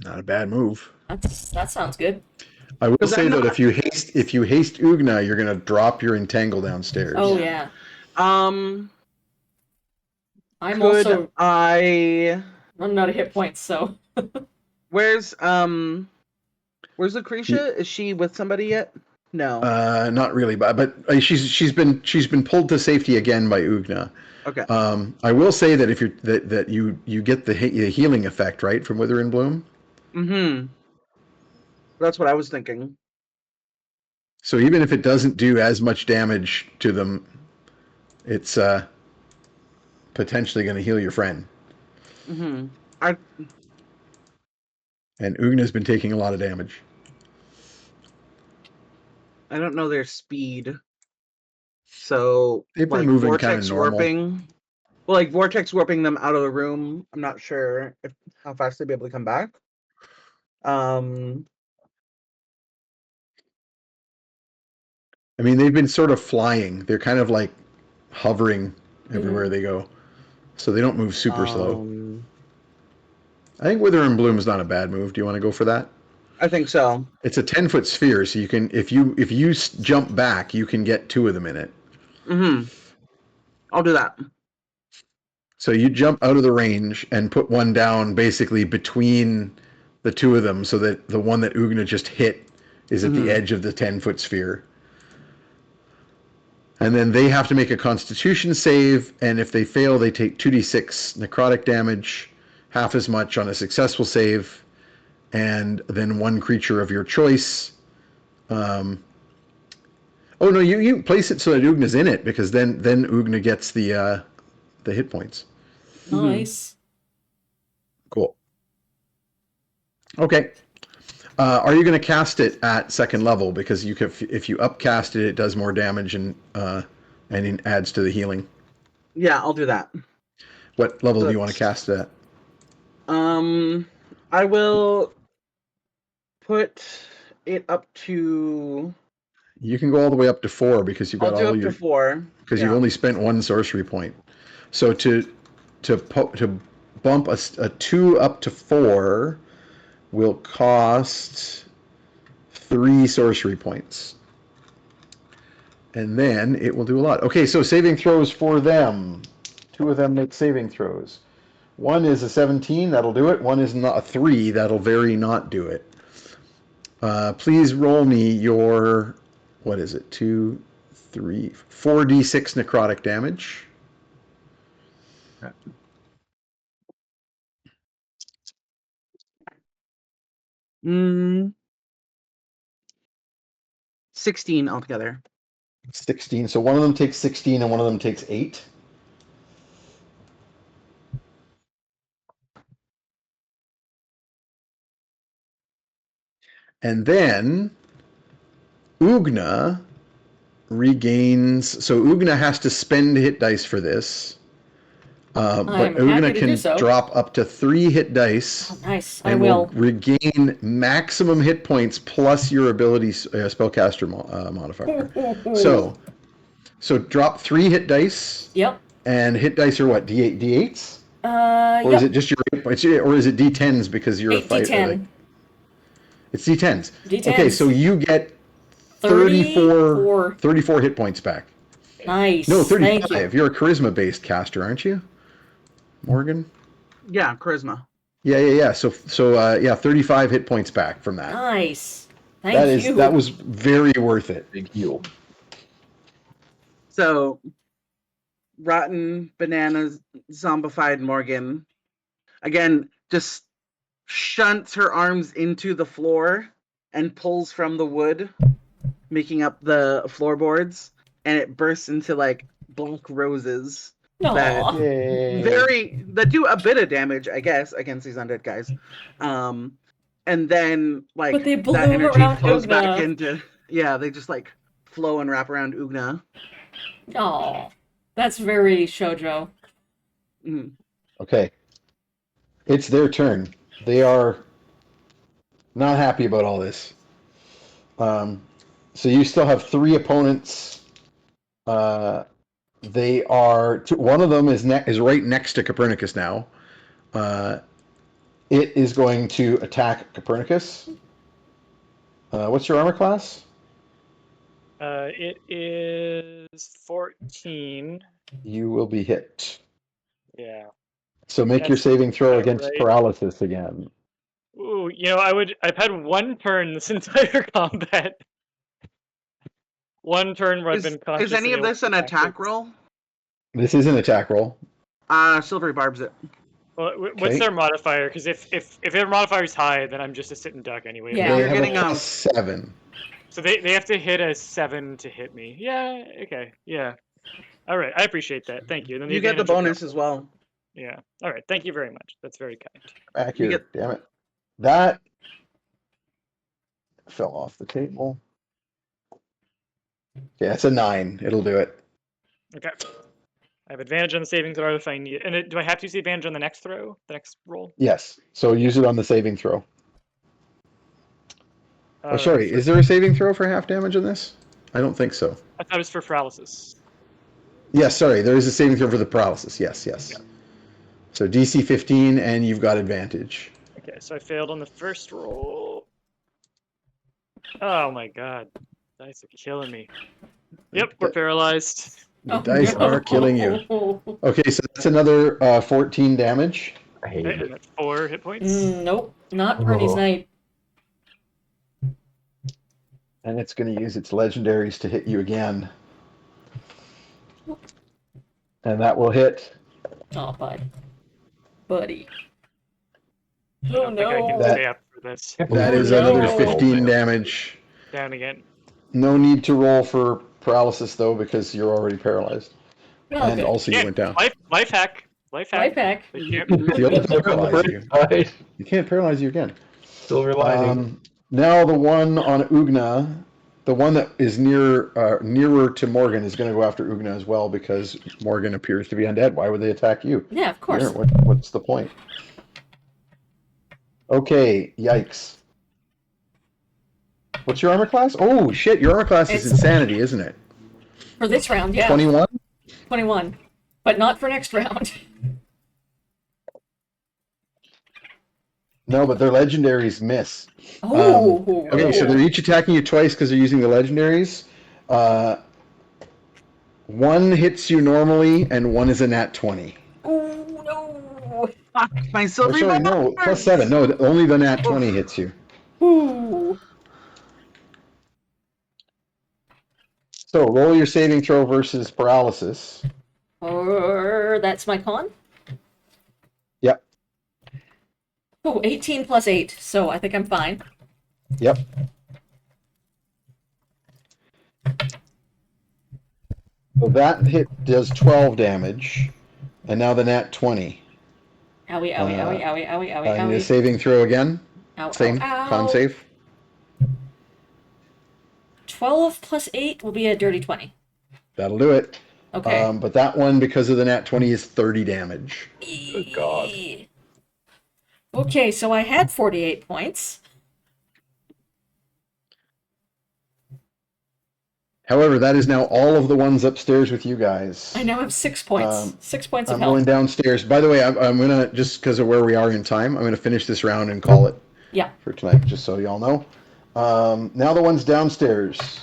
Not a bad move. That sounds good. I will 'Cause say I'm that not- if you haste Oogna, you're going to drop your entangle downstairs. Oh Yeah. yeah. I'm Could also I? running out of hit points, so Where's Lucretia? Is she with somebody yet? No. Not really, but she's been pulled to safety again by Oogna. Okay. I will say that if you're that you get the healing effect, right, from Wither and Bloom. Mm-hmm. That's what I was thinking. So even if it doesn't do as much damage to them, it's potentially going to heal your friend. Mm-hmm. And Oogna's been taking a lot of damage. I don't know their speed. So They've been like moving vortex kinda normal. warping. Well, like vortex warping them out of the room. I'm not sure how fast they'd be able to come back. I mean, they've been sort of flying. They're kind of like hovering everywhere they go. So they don't move super slow. I think Wither and Bloom is not a bad move. Do you want to go for that? I think so. It's a 10-foot sphere, so you can if you jump back, you can get 2 of them in it. Mm-hmm. I'll do that. So you jump out of the range and put one down basically between the 2 of them, so that the one that Oogna just hit is at the edge of the 10-foot sphere. And then they have to make a Constitution save, and if they fail, they take 2d6 necrotic damage, half as much on a successful save, and then one creature of your choice. Oh no, you place it so that Oogna's in it, because then Oogna gets the hit points. nice. Cool. Okay. Are you going to cast it at 2nd level? Because you can, if you upcast it, it does more damage and it adds to the healing. Yeah, I'll do that. What level do you want to cast it at? I will put it up to. You can go all the way up to 4 because you've got I'll do all up your. to 4. Because you've only spent 1 sorcery point. So to bump a 2 up to 4 will cost 3 sorcery points. And then it will do a lot. Okay, so saving throws for them. 2 of them make saving throws. 1 is a 17, that'll do it. 1 is not a 3, that'll very not do it. Please roll me your, what is it, 2, 3, 4d6 necrotic damage. Mm, 16 altogether. 16. So one of them takes 16 and one of them takes 8. And then Oogna regains. So Oogna has to spend hit dice for this. But I'm Oogna happy to can do so. drop up to 3 hit dice. Oh, nice. I And will. regain maximum hit points plus your ability spellcaster modifier. So drop 3 hit dice. Yep. And hit dice are what? D8, D8s? Or Yep. is it just your hit points? Or is it D10s because you're 8 a fighter? D10. It's D10s. D10s. Okay, so you get 34 hit points back. Nice. No, Thank 35. you. You're a charisma-based caster, aren't you, Morgan? Yeah, charisma. Yeah. So 35 hit points back from that. Nice. Thank you. That was very worth it. Big heal. So, rotten bananas, zombified Morgan, again, just shunts her arms into the floor and pulls from the wood, making up the floorboards, and it bursts into like black roses that Aw. that do a bit of damage, I guess, against these undead guys. And then like But they that bloom energy around flows back Oogna. into they just like flow and wrap around Oogna. Aw. That's very shoujo. Mm. Okay. It's their turn. They are not happy about all this. So you still have 3 opponents. They are one of them is right next to Copernicus now. It is going to attack Copernicus. What's your armor class? It is 14. You will be hit. Yeah. So make your That's saving throw about against right. paralysis again. Ooh, I've had one turn this entire combat. One turn where I've been conscious. Is any and of able this to an attack this. roll? This is an attack roll. Silvery barbs it. Well, what's Okay. their modifier? Because if their modifier is high, then I'm just a sitting duck anyway. Yeah. They You're have getting, a +7. So they have to hit a 7 to hit me. Yeah. Okay. Yeah. All right. I appreciate that. Thank you. Then You get the advantage will bonus go. as well. Yeah. All right. Thank you very much. That's very kind. Back You here. get- Damn it. That fell off the table. Yeah, it's a 9. It'll do it. Okay. I have advantage on the saving throw if I need it. And do I have to use the advantage on the next throw? The next roll? Yes. So use it on the saving throw. Oh, sorry. For- Is there a saving throw for half damage on this? I don't think so. I thought it was for paralysis. Yes, sorry. There is a saving throw for the paralysis. Yes, yes. Yeah. So DC 15, and you've got advantage. Okay, so I failed on the first roll. Oh my god. Dice are killing me. Yep, we're paralyzed. The dice are killing you. Okay, so that's another 14 damage. I hate Okay, and it. that's 4 hit points. Nope, not Bernie's Oh. night. And it's going to use its legendaries to hit you again. And that will hit. Oh, buddy. I Oh don't think I can no. That- stay up for this. That is no. another 15 damage. Down again. No need to roll for paralysis, though, because you're already paralyzed. Well, And good. also you Yeah, went down. life hack. Life hack. Life hack. They can't- You'll have to paralyze you. Right. You can't paralyze you again. Silver lining. Now the one on Oogna, the one that is nearer to Morgan is going to go after Oogna as well because Morgan appears to be undead. Why would they attack you? Yeah, of course. What's the point? Okay, yikes. What's your armor class? Oh shit, your armor class is It's- insanity, isn't it? For this round, yeah. 21? 21. But not for next round. No, but their legendaries miss. Oh. Okay, so they're each attacking you twice because they're using the legendaries. One hits you normally, and one is a nat 20. Oh, no. Fuck, my Oh, silvery sorry, no, barbs! +7. No, only the nat 20 hits you. Ooh. So roll your saving throw versus paralysis. That's my con? Yep, Oh, 18 plus 8, so I think I'm fine. yep. So that hit does 12 damage, and now the nat 20. Owie, owie, owie, owie, owie, owie, I need a owie. saving throw again. Ow, Same, ow, ow. con save. 12 plus 8 will be a dirty 20. That'll do it. Okay. But that one, because of the nat 20, is 30 damage. Good God. Okay, so I had 48 points. However, that is now all of the ones upstairs with you guys. I now have 6 points. 6 points of I'm health. going downstairs. By the way, I'm going to, just because of where we are in time, I'm going to finish this round and call it Yeah. for tonight, just so y'all know. Now the ones downstairs.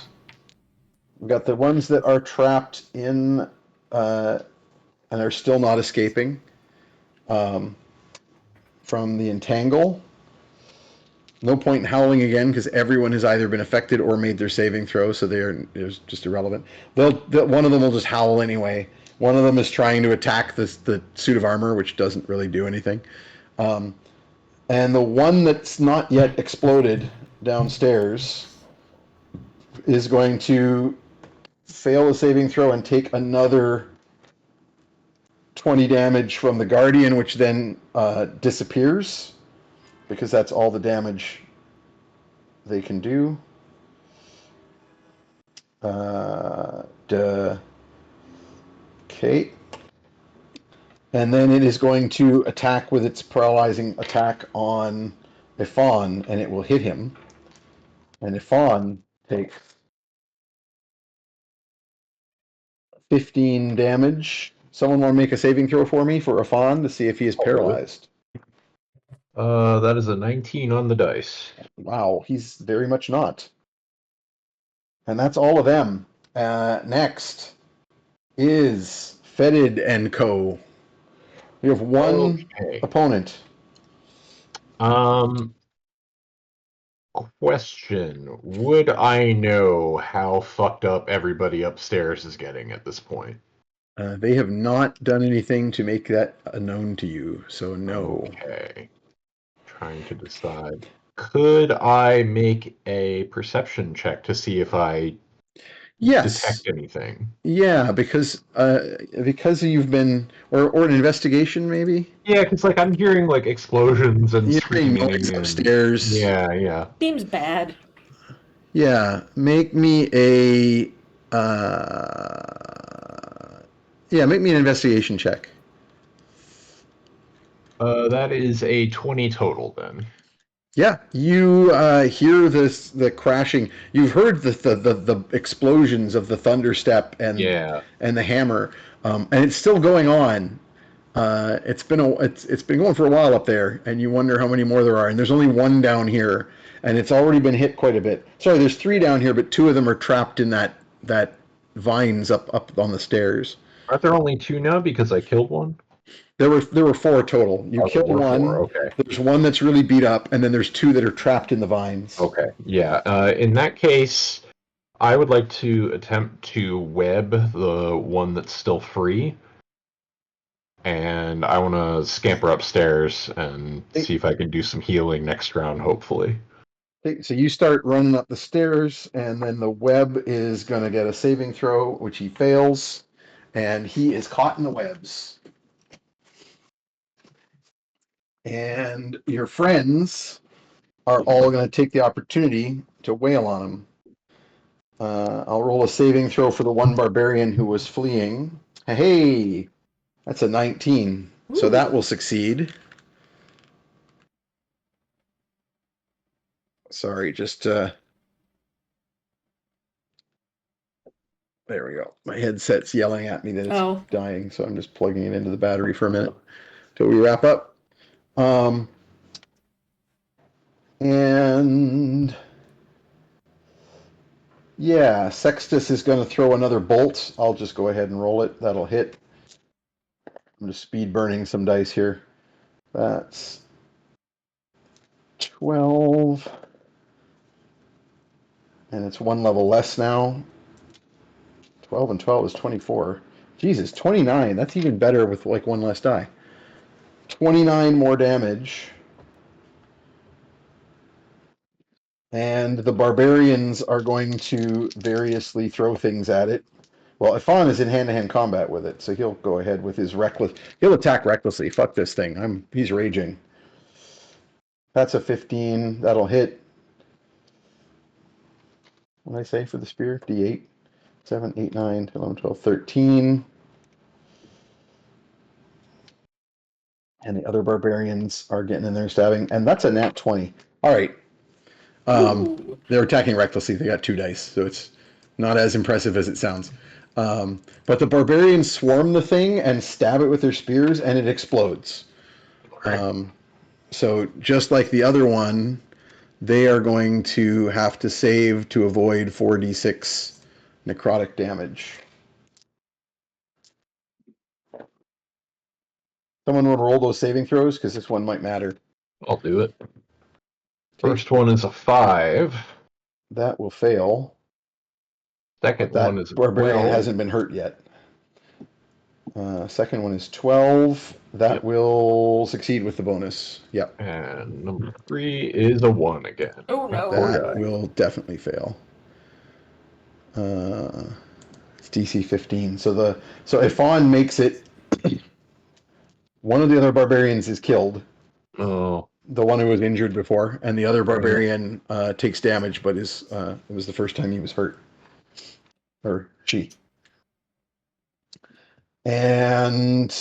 We've got the ones that are trapped in and are still not escaping from the entangle. No point in howling again because everyone has either been affected or made their saving throw, so they're just irrelevant. One of them will just howl anyway. One of them is trying to attack the suit of armor, which doesn't really do anything. And the one that's not yet exploded downstairs is going to fail a saving throw and take another 20 damage from the Guardian, which then disappears because that's all the damage they can do. Okay. And then it is going to attack with its paralyzing attack on Ifan, and it will hit him. And Ifan takes 15 damage. Someone want to make a saving throw for me for Ifan to see if he is I'll do it. paralyzed. That is a 19 on the dice. Wow, he's very much not. And that's all of them. Next is Fetid and Co. You have one Okay. opponent. Question. Would I know how fucked up everybody upstairs is getting at this point? They have not done anything to make that known to you, so no. Okay. Trying to decide. Could I make a perception check to see if I Yes. detect anything? Yeah, because you've been or an investigation maybe. Yeah, because like I'm hearing like explosions and You're hearing screaming noise and upstairs. yeah. Seems bad. Yeah, make me a make me an investigation check. That is a 20 total then. Yeah, you hear the crashing. You've heard the explosions of the thunderstep Yeah. and the hammer, and it's still going on. It's been going for a while up there, and you wonder how many more there are. And there's only one down here, and it's already been hit quite a bit. Sorry, there's 3 down here, but 2 of them are trapped in that vines up on the stairs. Aren't there only 2 now because I killed one? There were 4 total. You there killed were one. 4, okay. There's one that's really beat up, and then there's 2 that are trapped in the vines. Okay, yeah. In that case, I would like to attempt to web the one that's still free. And I want to scamper upstairs and see if I can do some healing next round, hopefully. Okay, so you start running up the stairs, and then the web is going to get a saving throw, which he fails, and he is caught in the webs. And your friends are all going to take the opportunity to wail on him. I'll roll a saving throw for the one barbarian who was fleeing. Hey, that's a 19. So Ooh. that will succeed. Sorry, just there we go. My headset's yelling at me that it's dying, so I'm just plugging it into the battery for a minute till we wrap up. And yeah, Sextus is going to throw another bolt. I'll just go ahead and roll it. That'll hit. I'm just speed burning some dice here. That's 12. And it's 1 level less now. 12 and 12 is 24. Jesus, 29. That's even better with like 1 less die. 29 more damage. And the barbarians are going to variously throw things at it. Well, Ifan is in hand-to-hand combat with it, so he'll go ahead with his reckless. He'll attack recklessly. Fuck this thing. He's raging. That's a 15. That'll hit. What did I say for the spear? D8. 7, 8, 9, 10, 11, 12, 13. And the other barbarians are getting in there stabbing. And that's a nat 20. All right. They're attacking recklessly. They got 2 dice, so it's not as impressive as it sounds. But the barbarians swarm the thing and stab it with their spears, and it explodes. So just like the other one, they are going to have to save to avoid 4d6 necrotic damage. Someone want to roll those saving throws? Because this one might matter. I'll do it. First one is a 5. That will fail. Second That one is a barbarian 12. hasn't been hurt yet. Second one is 12. That will succeed with the bonus. Yep. And number 3 is a 1 again. Oh no. That will definitely fail. It's DC 15. So Ifan makes it. One of the other barbarians is killed. Oh. The one who was injured before, and the other barbarian takes damage, but it was the first time he was hurt. Or she. And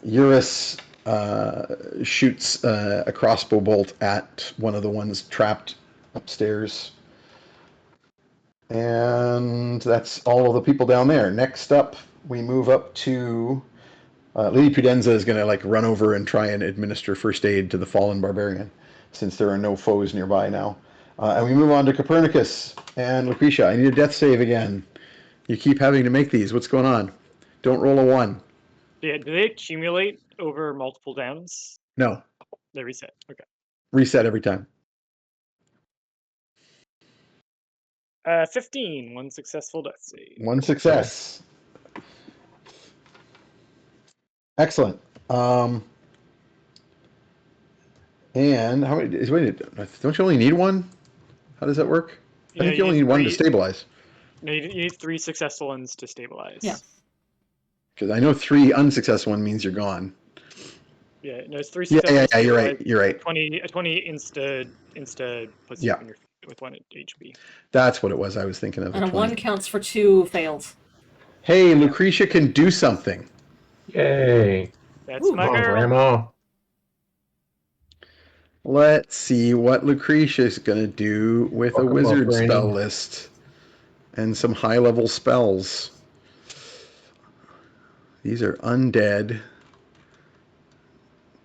Eurus shoots a crossbow bolt at one of the ones trapped upstairs. And that's all of the people down there. Next up, we move up to Lady Pudenza is going to like run over and try and administer first aid to the fallen barbarian, since there are no foes nearby now. And we move on to Copernicus and Lucretia. I need a death save again. You keep having to make these. What's going on? Don't roll a 1. Yeah, do they accumulate over multiple downs? No. They reset. Okay. Reset every time. 15. 1 successful death save. 1 success. Excellent. And how many? Wait, don't you only need 1? How does that work? I think you only need 1 to stabilize. No, you need 3 successful ones to stabilize. Yeah. Because I know 3 unsuccessful one means you're gone. Yeah, no, it's 3 Yeah, successful. you're right. You're right. 20 insta puts you with 1 HP. That's what it was. I was thinking of. And a 1 counts for 2 fails. Hey, Lucretia can do something. Yay! That's my Come on, girl. Grandma. Let's see what Lucretia's going to do with a wizard spell list and some high-level spells. These are undead.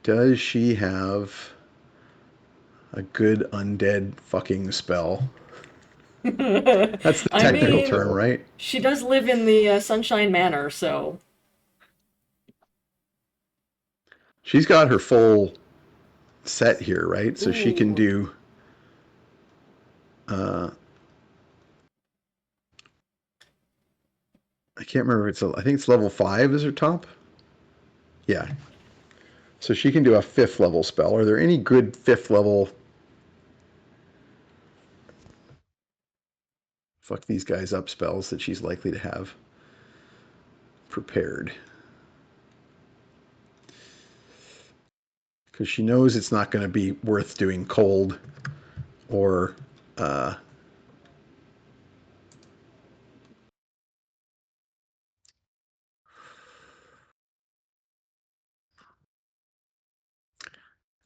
Does she have a good undead fucking spell? That's the technical term, right? She does live in the Sunshine Manor, so... She's got her full set here, right? So she can do... I can't remember if I think it's level 5 is her top? Yeah. So she can do a 5th level spell. Are there any good 5th level... fuck these guys up spells that she's likely to have prepared? Because she knows it's not going to be worth doing cold or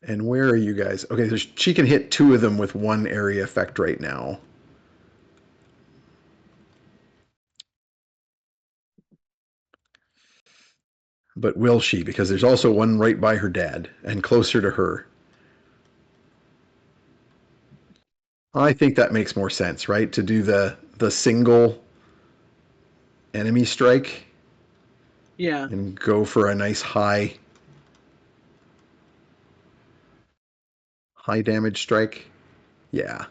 and where are you guys? Okay, so she can hit 2 of them with 1 area effect right now. But will she? Because there's also one right by her dad and closer to her. I think that makes more sense, right? To do the single enemy strike. Yeah. And go for a nice high damage strike. Yeah.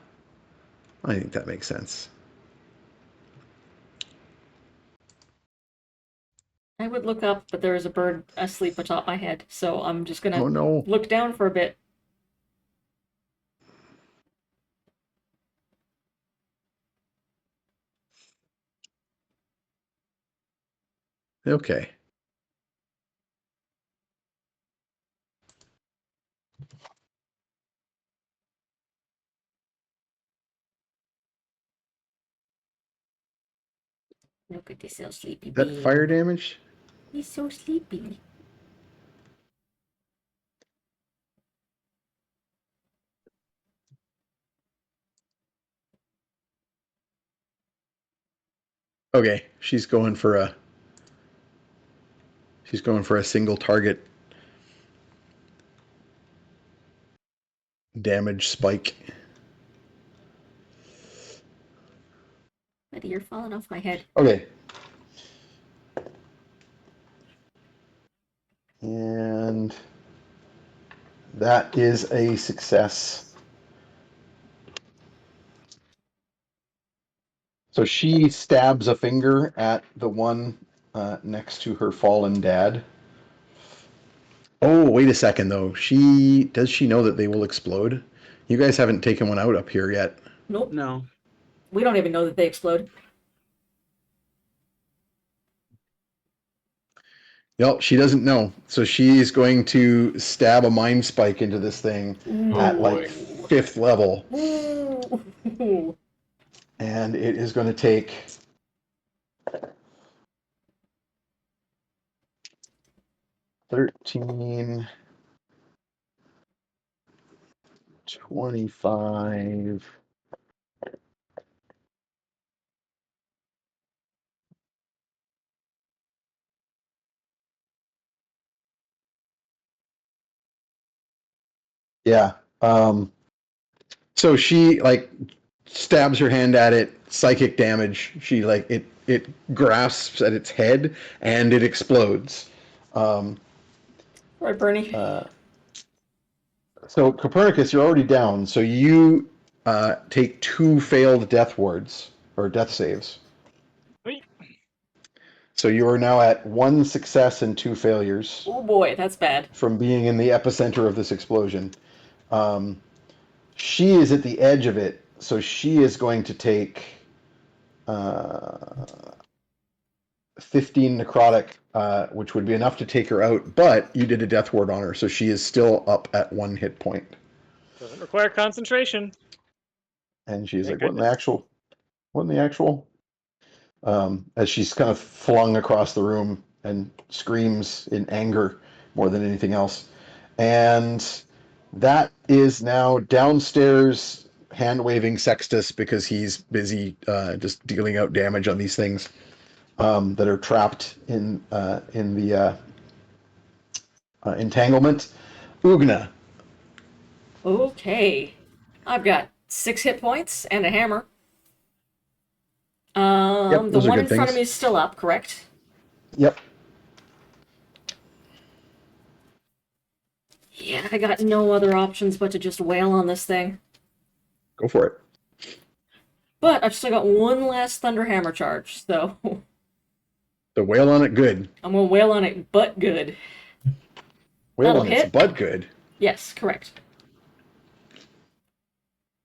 I think that makes sense. I would look up, but there is a bird asleep atop my head, so I'm just gonna no. look down for a bit. Okay. Look at this little sleepy Is that bean. fire damage? He's so sleepy. Okay, she's going for a single target damage spike. Buddy, you're falling off my head. Okay. And that is a success. So she stabs a finger at the one next to her fallen dad. Oh, wait a second, though. Does she know that they will explode? You guys haven't taken one out up here yet. Nope. No. We don't even know that they explode. Yep, she doesn't know. So she's going to stab a mind spike into this thing at like 5th level. Ooh. And it is going to take 13, 25. Yeah. So she like stabs her hand at it, psychic damage. She like it grasps at its head and it explodes. Right, Bernie. So Copernicus, you're already down. So you take 2 failed death wards or death saves. Wait. So you are now at 1 success and 2 failures Oh boy, that's bad. from being in the epicenter of this explosion. She is at the edge of it, so she is going to take 15 necrotic, which would be enough to take her out, but you did a death ward on her, so she is still up at 1 hit point. Doesn't require concentration. And she's Thank like, what in the actual? As she's kind of flung across the room and screams in anger more than anything else. And that is now downstairs hand-waving Sextus because he's busy just dealing out damage on these things that are trapped in the entanglement. Oogna. Okay. I've got 6 hit points and a hammer. Yep, The those are one good in front of things. me is still up, correct? Yep. Yeah, I got no other options but to just wail on this thing. Go for it. But I've still got one last Thunder Hammer charge, so The wail on it good. I'm gonna wail on it, but good. Wail That'll on its hit. butt good. Yes, correct.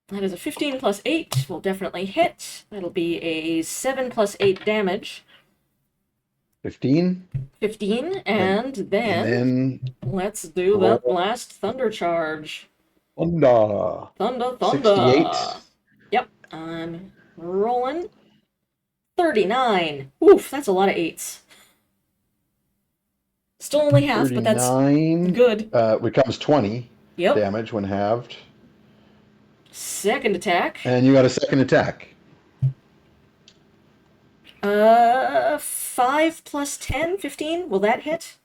That is a 15 plus 8. Will definitely hit. That'll be a 7 plus 8 damage. 15. 15, and then let's do that last Thunder charge. Thunder. Thunder. 68. Yep, I'm rolling. 39. Oof, that's a lot of 8s. Still only half, but that's 39. good. Becomes 20 Yep. damage when halved. Second attack. And you got a second attack. 5 plus 10, 15. Will that hit?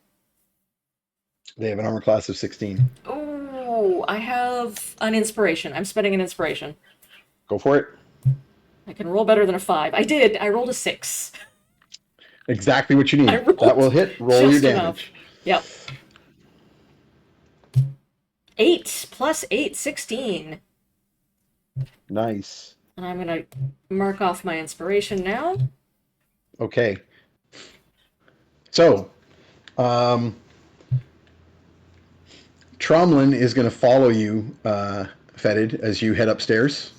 They have an armor class of 16. Oh, I have an inspiration. I'm spending an inspiration. Go for it. I can roll better than a 5. I did. I rolled a 6. Exactly what you need. I rolled That will hit. Roll your just damage. Yep. 8 plus 8, 16. Nice. And I'm going to mark off my inspiration now. Okay. So, Tromlin is going to follow you, Fetid, as you head upstairs.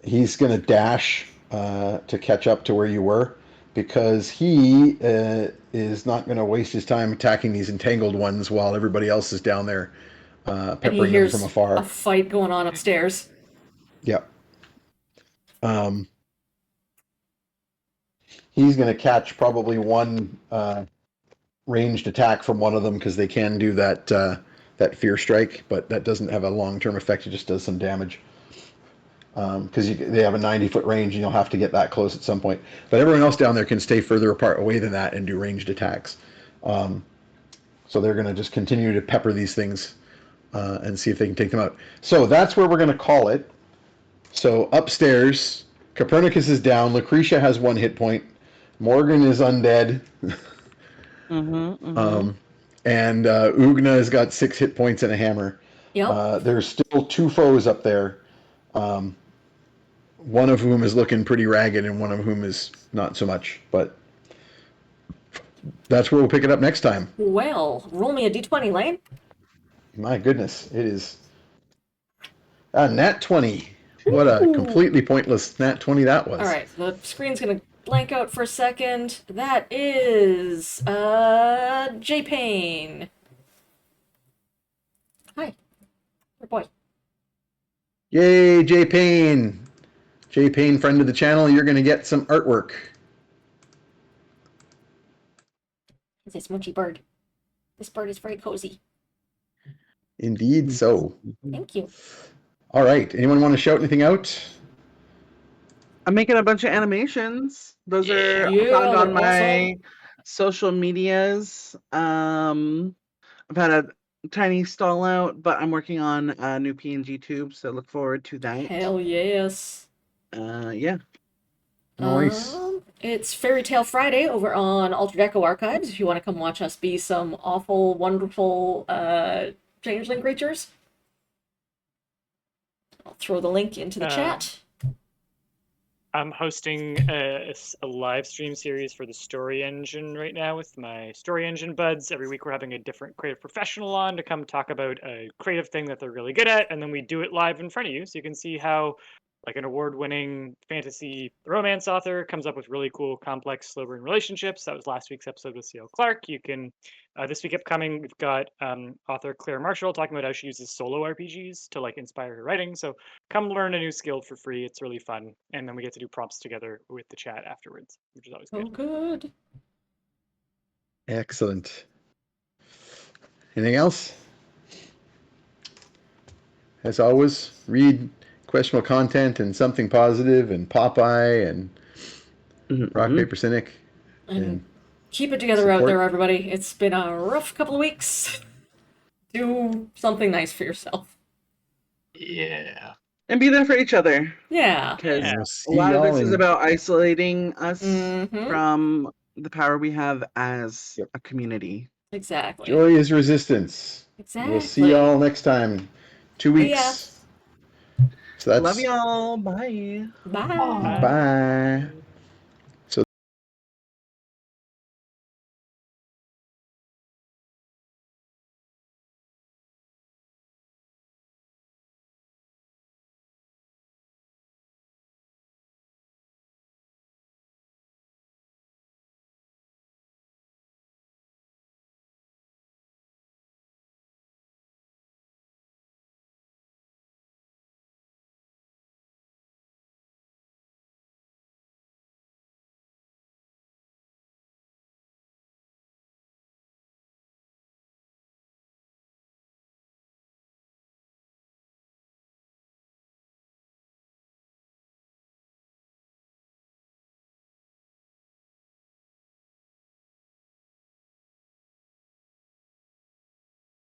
He's going to dash to catch up to where you were because he is not going to waste his time attacking these entangled ones while everybody else is down there And he peppering them hears from afar. a fight going on upstairs. Yep. He's going to catch probably one ranged attack from one of them because they can do that fear strike, but that doesn't have a long-term effect. It just does some damage because they have a 90-foot range and you'll have to get that close at some point. But everyone else down there can stay further apart away than that and do ranged attacks. So they're going to just continue to pepper these things and see if they can take them out. So that's where we're going to call it. So upstairs, Copernicus is down. Lucretia has 1 hit point. Morgan is undead. And Oogna has got 6 hit points and a hammer. Yep. There's still 2 foes up there. One of whom is looking pretty ragged and one of whom is not so much. But that's where we'll pick it up next time. Well, roll me a d20, Lane. My goodness, it is a nat 20. What a completely pointless nat 20 that was. All right, the screen's going to blank out for a second. That is J Payne. Hi. Good boy. Yay, J Payne. J Payne, friend of the channel, you're going to get some artwork. It's a smoochy bird. This bird is very cozy. Indeed so. Thank you. All right. Anyone want to shout anything out? I'm making a bunch of animations. Those are Yeah, found on they're my awesome. social medias. I've had a tiny stall out, but I'm working on a new PNG tube, so look forward to that. Hell yes. Yeah. Nice. It's Fairy Tale Friday over on Altered Echo Archives if you want to come watch us be some awful, wonderful changeling creatures. I'll throw the link into the chat. I'm hosting a live stream series for the Story Engine right now with my Story Engine buds. Every week we're having a different creative professional on to come talk about a creative thing that they're really good at, and then we do it live in front of you so you can see how like an award-winning fantasy romance author comes up with really cool, complex, slow-burn relationships. That was last week's episode with C.L. Clark. You can, this week upcoming, we've got author Claire Marshall talking about how she uses solo RPGs to like inspire her writing. So come learn a new skill for free. It's really fun. And then we get to do prompts together with the chat afterwards, which is always good. Oh, good. Excellent. Anything else? As always, read questionable content and something positive and Popeye and Rock, Paper, Cynic. And keep it together out support. there, everybody. It's been a rough couple of weeks. Do something nice for yourself. Yeah. And be there for each other. Yeah. Because We'll a see lot of y'all this is in- about isolating us Mhm. from the power we have as a community. Exactly. Joy is resistance. Exactly. We'll see y'all next time. 2 weeks. So that's Love y'all. Bye. Bye. Bye.